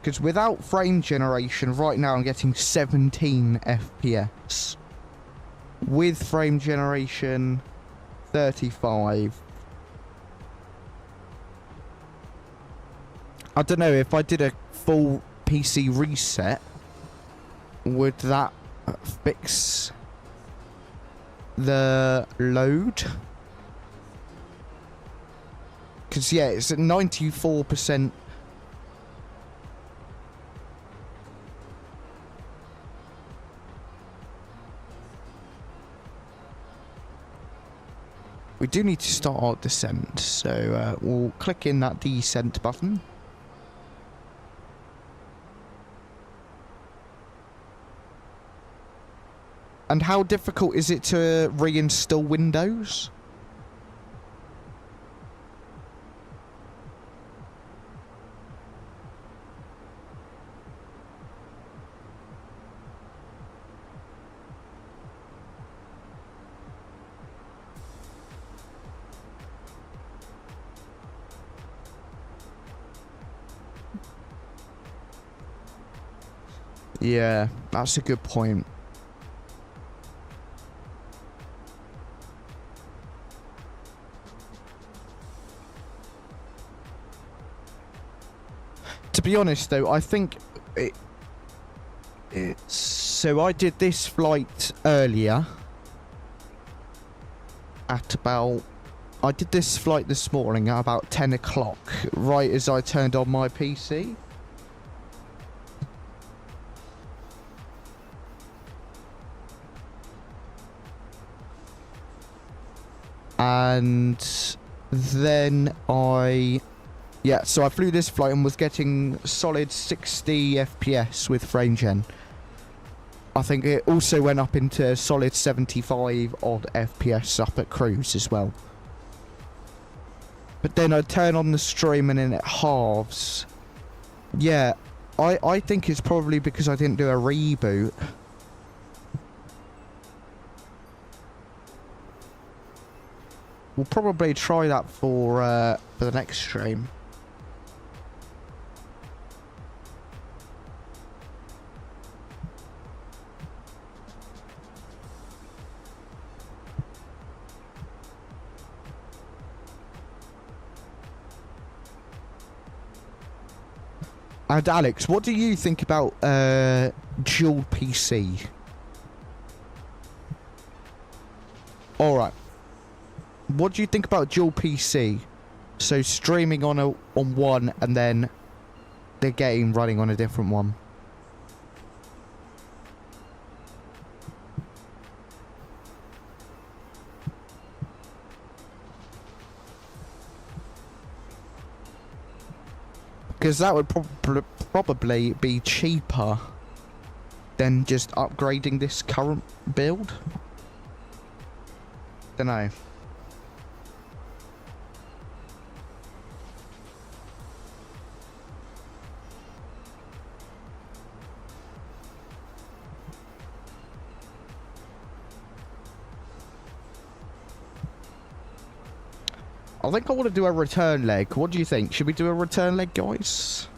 C: Because without frame generation, right now I'm getting 17 FPS. With frame generation, 35. I don't know, if I did a full PC reset, would that fix the load? Because, yeah, it's at 94%. We do need to start our descent, so we'll click in that descent button. And how difficult is it to reinstall Windows? Yeah, that's a good point. To be honest though, I think it's... So I did this flight earlier. At about... I did this flight this morning at about 10 o'clock, right as I turned on my PC. And then so I flew this flight and was getting solid 60 FPS with frame gen. I think it also went up into solid 75 odd FPS up at cruise as well. But then I turn on the stream and then it halves. Yeah, I think it's probably because I didn't do a reboot. we'll probably try that for the next stream. And Alex, what do you think about dual PC? Alright. What do you think about dual PC? So streaming on one and then the game running on a different one. Because that would probably be cheaper than just upgrading this current build. Dunno. I think I want to do a return leg. What do you think? Should we do a return leg, guys?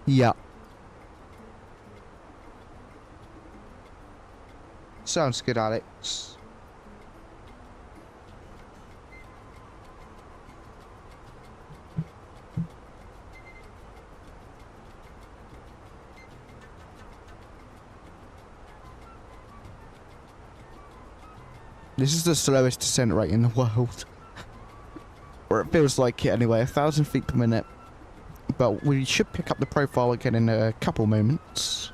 C: Yeah. Sounds good, Alex. This is the slowest descent rate in the world. Or it feels like it anyway, 1,000 feet per minute. But we should pick up the profile again in a couple moments.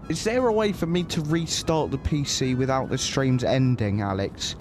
C: Is there a way for me to restart the PC without the streams ending, Alex?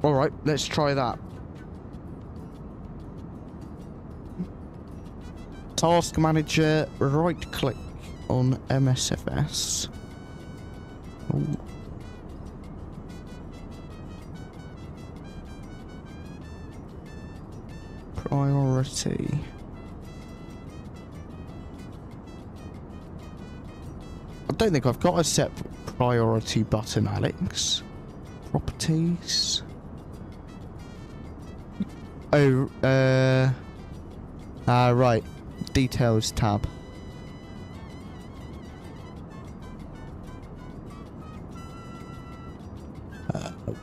C: Alright, let's try that. Task Manager, right click on MSFS. Ooh. Priority. I don't think I've got a set priority button, Alex. Properties. Oh, right. Details tab.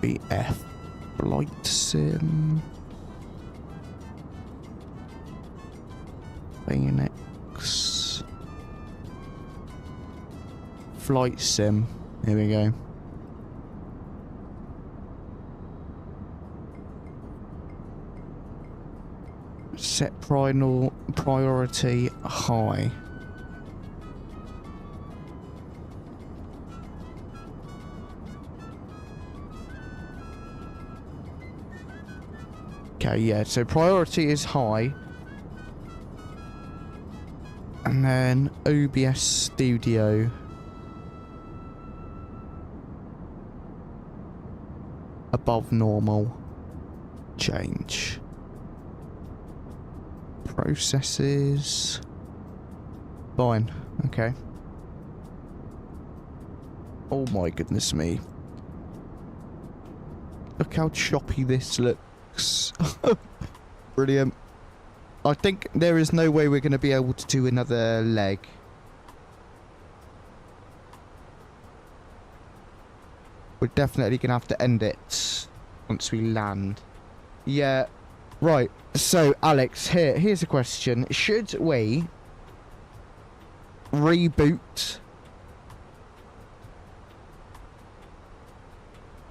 C: BF. Flight sim. Phoenix. Flight sim. Here we go. Set priority high. Okay, yeah, so priority is high. And then OBS Studio. Above normal. Change. Processes. Fine. Okay. Oh my goodness me. Look how choppy this looks. Brilliant. I think there is no way we're going to be able to do another leg. We're definitely going to have to end it once we land. Yeah. Right. So, Alex, here's a question. Should we reboot?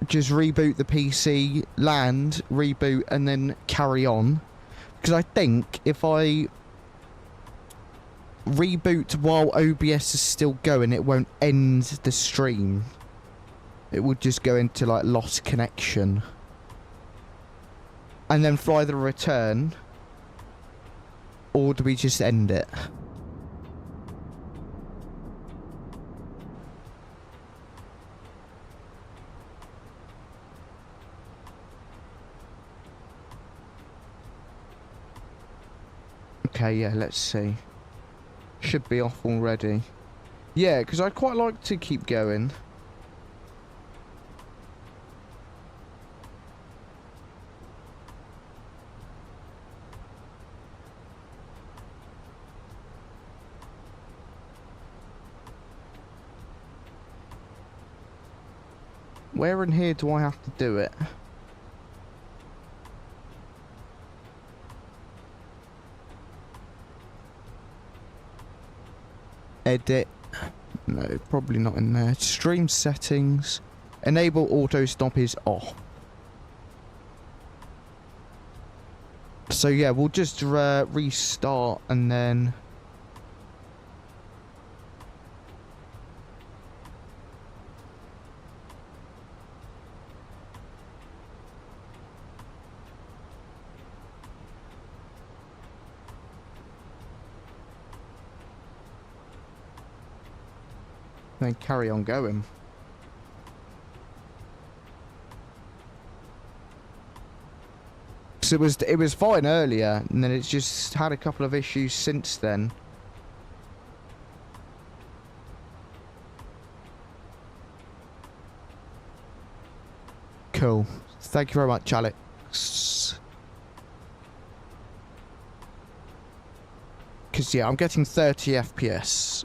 C: Just reboot the PC, land, reboot, and then carry on? Because I think if I reboot while OBS is still going, it won't end the stream. It would just go into, like, lost connection. And then fly the return. Or do we just end it? Okay, yeah, let's see. Should be off already. Yeah, because I'd quite like to keep going. Where in here do I have to do it? Edit. No, probably not in there. Stream settings. Enable auto stop is off. So yeah, we'll just restart and then... then carry on going. So it was fine earlier, and then it's just had a couple of issues since then. Cool. Thank you very much, Alex. Because yeah, I'm getting 30 FPS.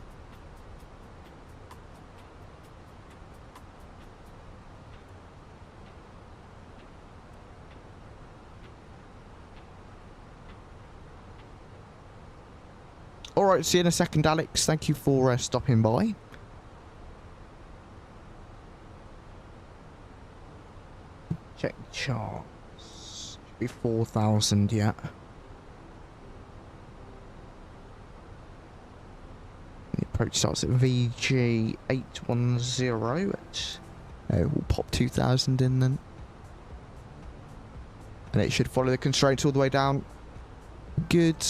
C: Alright, see you in a second, Alex. Thank you for stopping by. Check charts. Should be 4,000 yet. The approach starts at VG810. We'll pop 2,000 in then. And it should follow the constraints all the way down. Good.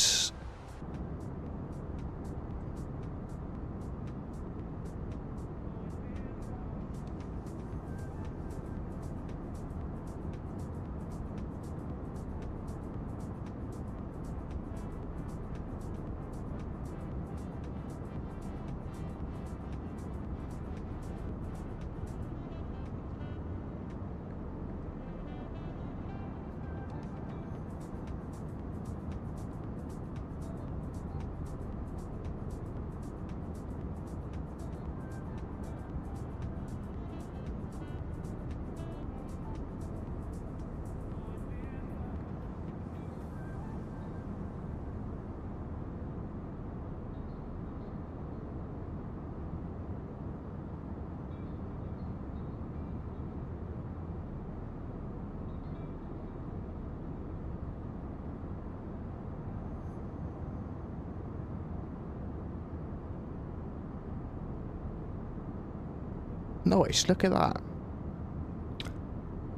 C: Nice, look at that.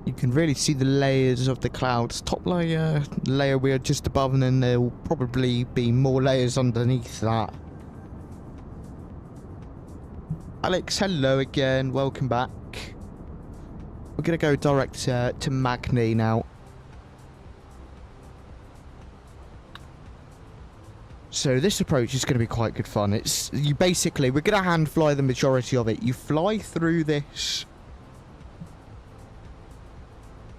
C: You can really see the layers of the clouds. Top layer we are just above, and then there will probably be more layers underneath that. Alex, hello again, welcome back. We're going to go direct to Magny now. So this approach is going to be quite good fun. It's we're going to hand fly the majority of it. You fly through this.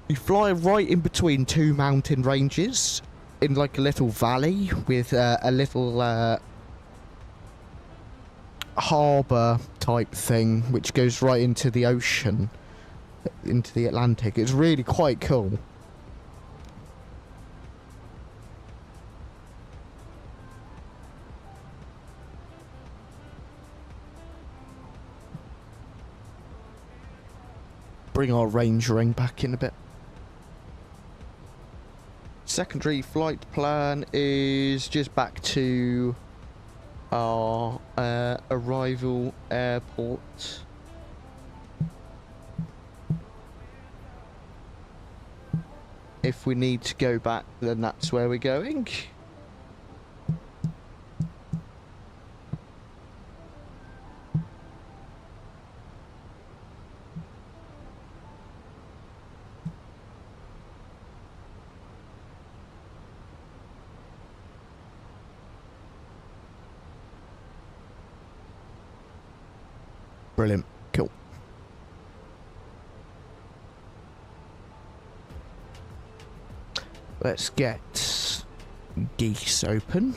C: You fly right in between two mountain ranges in like a little valley with a little harbour type thing which goes right into the ocean, into the Atlantic. It's really quite cool. Bring our range ring back in a bit. Secondary flight plan is just back to our arrival airport. If we need to go back, then that's where we're going. Brilliant. Cool. Let's get 𝗗𝐶 open.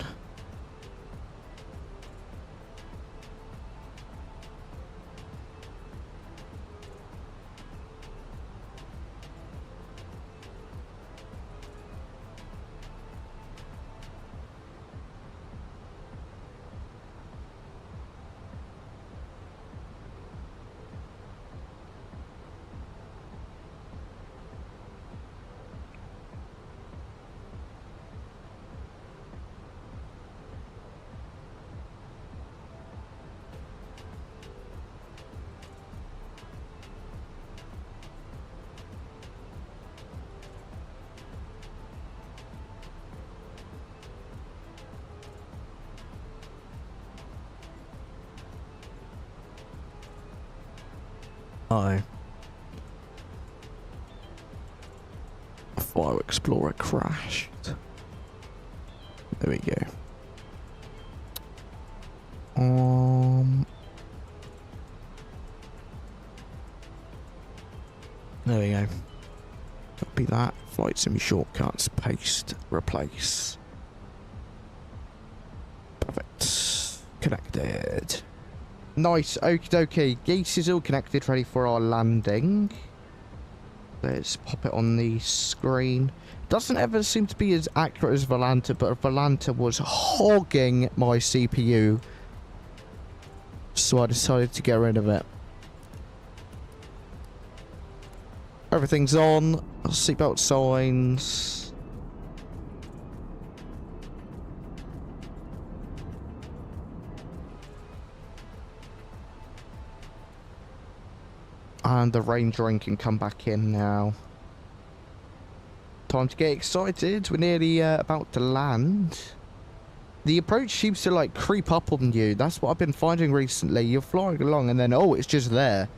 C: Fire Explorer crashed. There we go. There we go. Copy that. Flight sim shortcuts. Paste. Replace. Perfect. Connected. Nice. Okie dokie. 𝗗𝐶 is all connected, ready for our landing. Let's pop it on the screen. Doesn't ever seem to be as accurate as 𝗲𝗯𝗀, but 𝗲𝗯𝗀 was hogging my CPU. So I decided to get rid of it. Everything's on. Seatbelt signs. And the range ring can come back in now. Time to get excited. We're nearly about to land. The approach seems to like creep up on you. That's what I've been finding recently. You're flying along and then, oh, it's just there.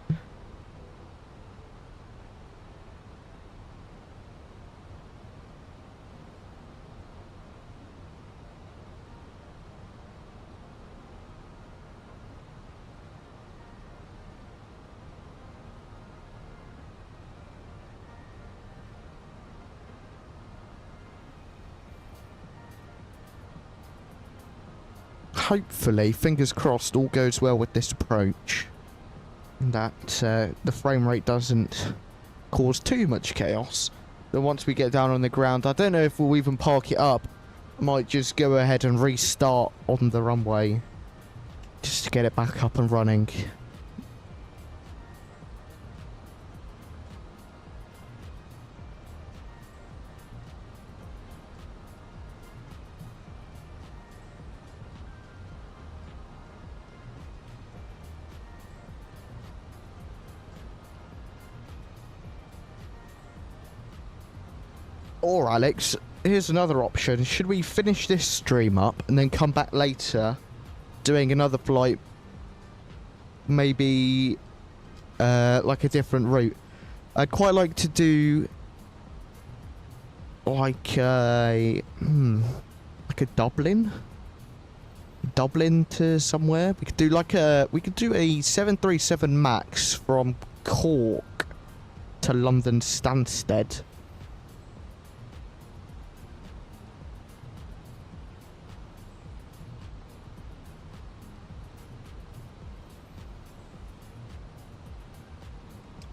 C: Hopefully, fingers crossed, all goes well with this approach. That the frame rate doesn't cause too much chaos. Then once we get down on the ground, I don't know if we'll even park it up. I might just go ahead and restart on the runway. Just to get it back up and running. Or Alex, here's another option. Should we finish this stream up and then come back later doing another flight? Maybe like a different route. I'd quite like to do like a Dublin Dublin to somewhere. We could do like a 737 Max from Cork to London Stansted.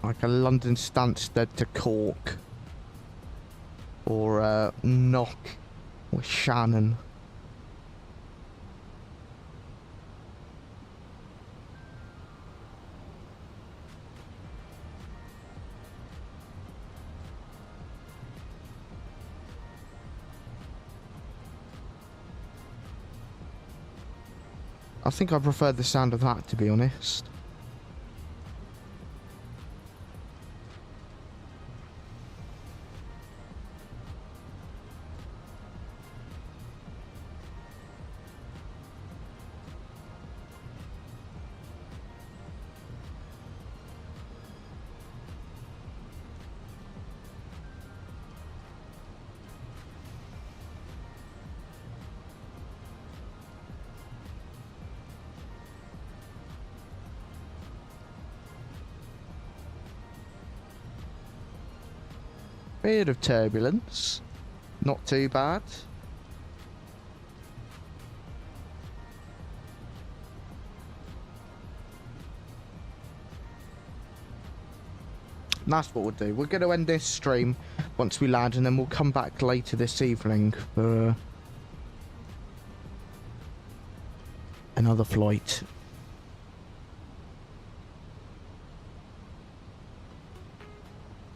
C: Like a London Stansted to Cork. Or Knock or Shannon. I think I prefer the sound of that, to be honest. Bit of turbulence. Not too bad. And that's what we'll do. We're going to end this stream once we land, and then we'll come back later this evening for another flight.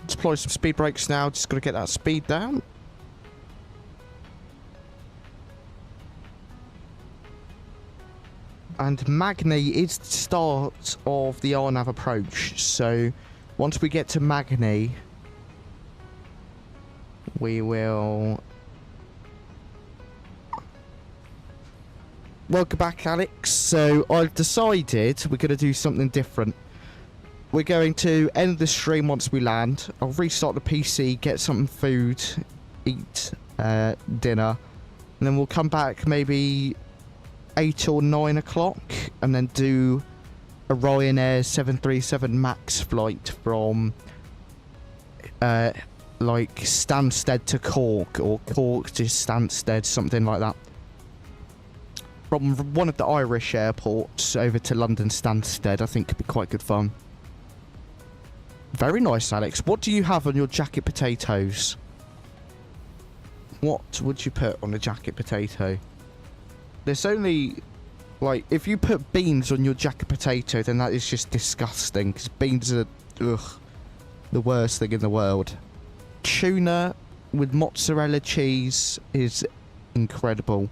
C: Deploy some speed brakes now. Just got to get that speed down. And Magny is the start of the RNAV approach. So once we get to Magny, we will... Welcome back, Alex. So I've decided we're going to do something different. We're going to end the stream once we land. I'll restart the PC, get some food, eat dinner, and then we'll come back maybe 8 or 9 o'clock, and then do a Ryanair 737 Max flight from like Stansted to Cork, or Cork to Stansted, something like that. From one of the Irish airports over to London Stansted. I think could be quite good fun. Very nice, Alex. What do you have on your jacket potatoes? What would you put on a jacket potato? There's only... Like, if you put beans on your jacket potato, then that is just disgusting. Because beans are... Ugh. The worst thing in the world. Tuna with mozzarella cheese is incredible.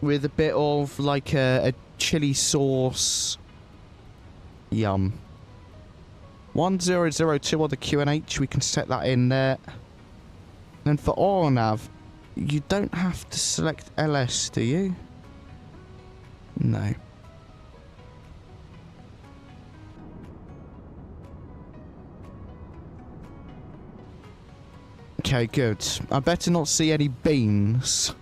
C: With a bit of, like, a chili sauce... Yum. 1002 on the QNH, we can set that in there. And for RNAV, you don't have to select LS, do you? No. Okay, good. I better not see any beans.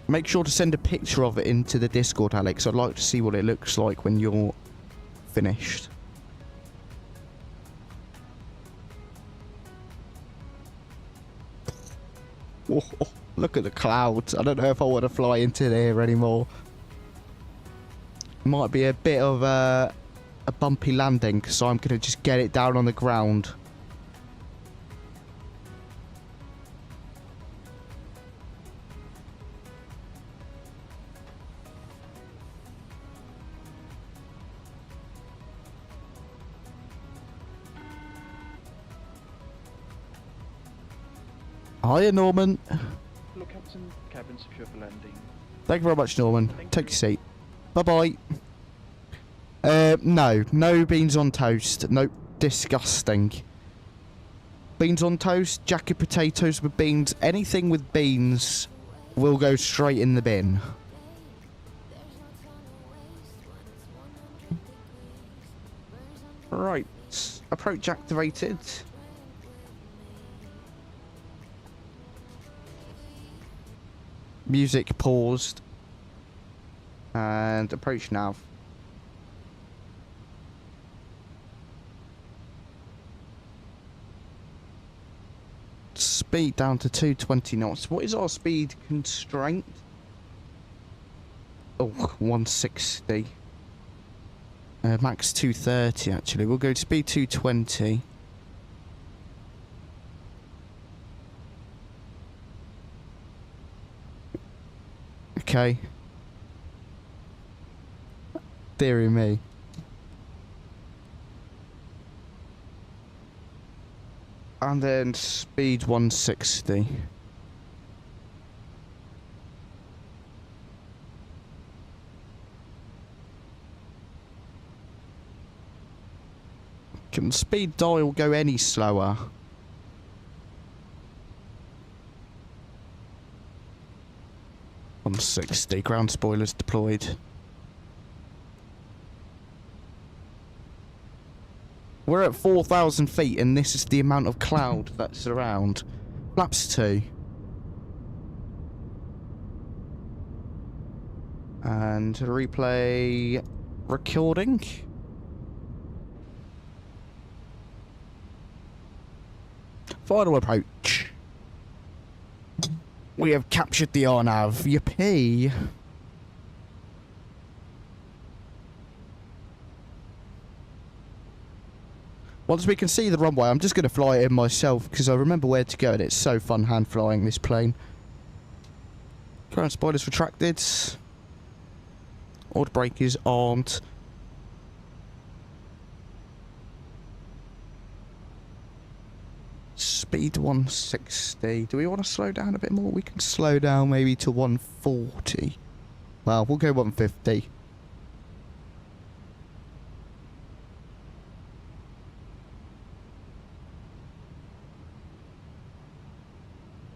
C: Make sure to send a picture of it into the Discord, Alex. I'd like to see what it looks like when you're finished. Oh, look at the clouds. I don't know if I want to fly into there anymore. Might be a bit of a bumpy landing, so I'm going to just get it down on the ground. Hiya, Norman.
H: Hello, Captain. Cabin secure for landing.
C: Thank you very much, Norman.
H: Thank
C: Take
H: you.
C: your seat. Bye-bye. No. No beans on toast. Nope. Disgusting. Beans on toast, jacket potatoes with beans. Anything with beans will go straight in the bin. Right, approach activated. Music paused. And approach nav. Speed down to 220 knots. What is our speed constraint? Oh, 160. Max 230 actually. We'll go to speed 220. Okay. Deary me. And then speed 160. Can the speed dial go any slower? $160. Ground spoilers deployed. We're at 4,000 feet and this is the amount of cloud that's around. Flaps 2. And replay recording. Final approach. We have captured the RNAV. Yippee. Once we can see the runway, I'm just going to fly it in myself because I remember where to go and it's so fun hand flying this plane. Ground spoilers retracted. Auto brake is armed. Speed 160. Do we want to slow down a bit more? We can slow down maybe to 140. Well, we'll go 150.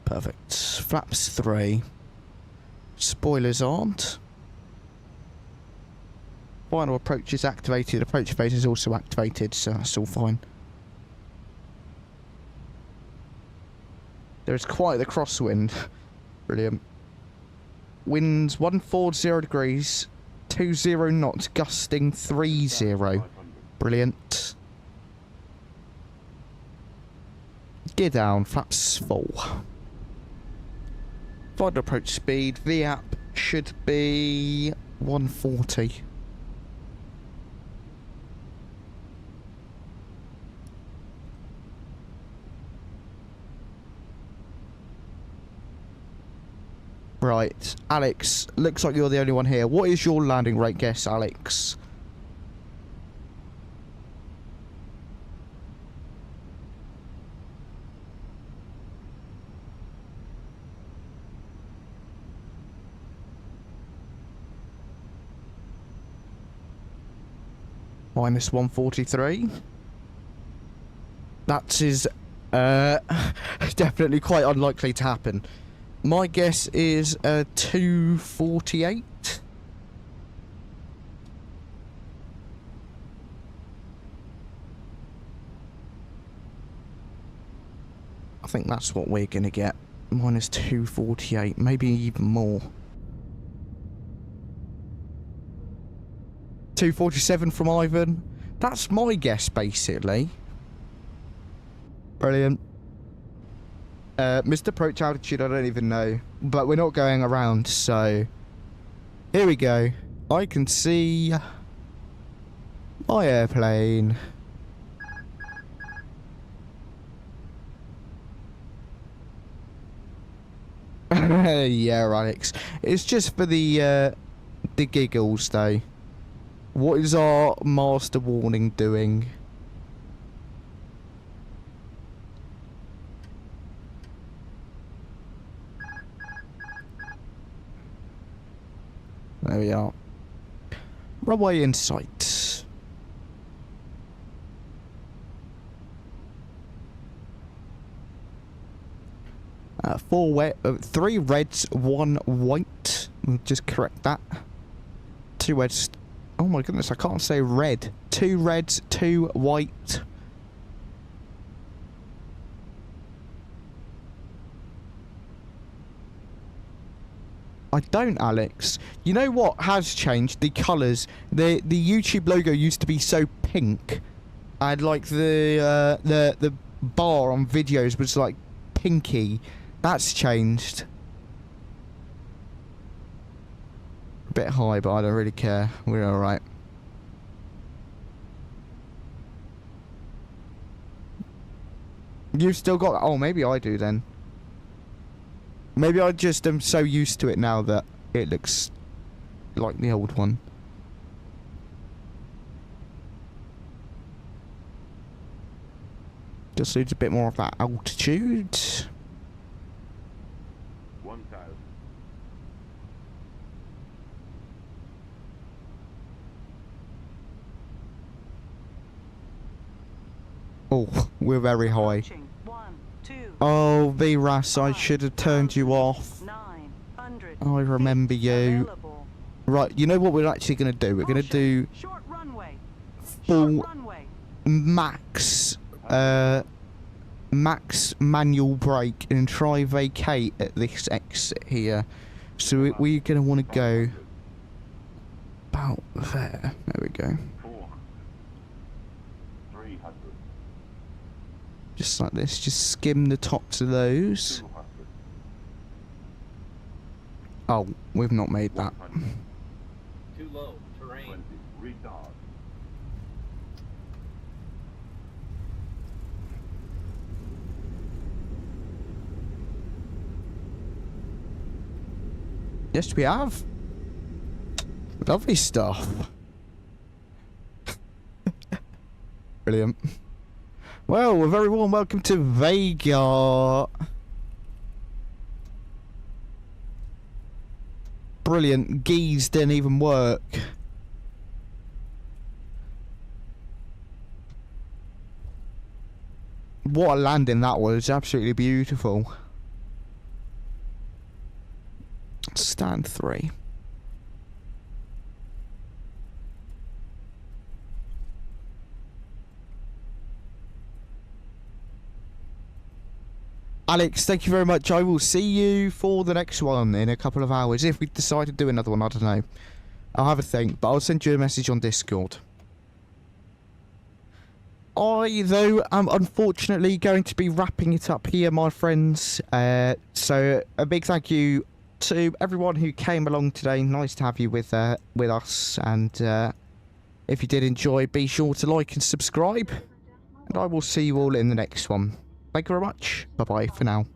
C: Perfect. Flaps 3. Spoilers armed. Final approach is activated. Approach phase is also activated, so that's all fine. There's quite the crosswind. Brilliant. Winds 140 degrees, 20 knots, gusting 30. Brilliant. Gear down, flaps full. Final approach speed, VAP should be 140. Right, Alex, looks like you're the only one here. What is your landing rate guess, Alex? Minus 143. That is definitely quite unlikely to happen. My guess is 248. I think that's what we're going to get. Minus 248, maybe even more. 247 from Ivan. That's my guess, basically. Brilliant. Missed approach altitude, I don't even know. But we're not going around, so... Here we go. I can see... my airplane. Yeah, Alex. It's just for the giggles, though. What is our master warning doing? There we are. Runway in sight. Three reds, one white. We'll just correct that. Two reds, Oh my goodness, I can't say red. 2 reds, 2 white. I don't, Alex. You know what has changed? The colours. The YouTube logo used to be so pink, and like the bar on videos was like pinky. That's changed. A bit high, but I don't really care. We're all right. You've still got. Oh, maybe I do then. Maybe I just am so used to it now that it looks like the old one. Just needs a bit more of that altitude.
I: 1,000.
C: Oh, we're very high.
B: Approaching. 1, 2,
C: Oh, VRAS, I should have turned you off.
B: 900
C: I remember
B: feet
C: you.
B: available.
C: Right, you know what we're actually going to do? We're going to do
B: Short runway.
C: full
B: Short runway.
C: max manual brake and try vacate at this exit here. So we're going to want to go about there. There we go.
I: 400. 300.
C: Just like this. Just skim the tops of those.
I: 200.
C: Oh, we've not made that.
I: 100.
J: Too low. Terrain.
I: 20. Retard.
C: Yes, we have. Lovely stuff. Brilliant. Well, a very warm welcome to Vágar. Brilliant. Geese didn't even work. What a landing that was. Absolutely beautiful. Stand 3. Alex, thank you very much. I will see you for the next one in a couple of hours. If we decide to do another one, I don't know. I'll have a think, but I'll send you a message on Discord. I, though, am unfortunately going to be wrapping it up here, my friends. So a big thank you to everyone who came along today. Nice to have you with us. And if you did enjoy, be sure to like and subscribe. And I will see you all in the next one. Thank you very much. Bye-bye for now.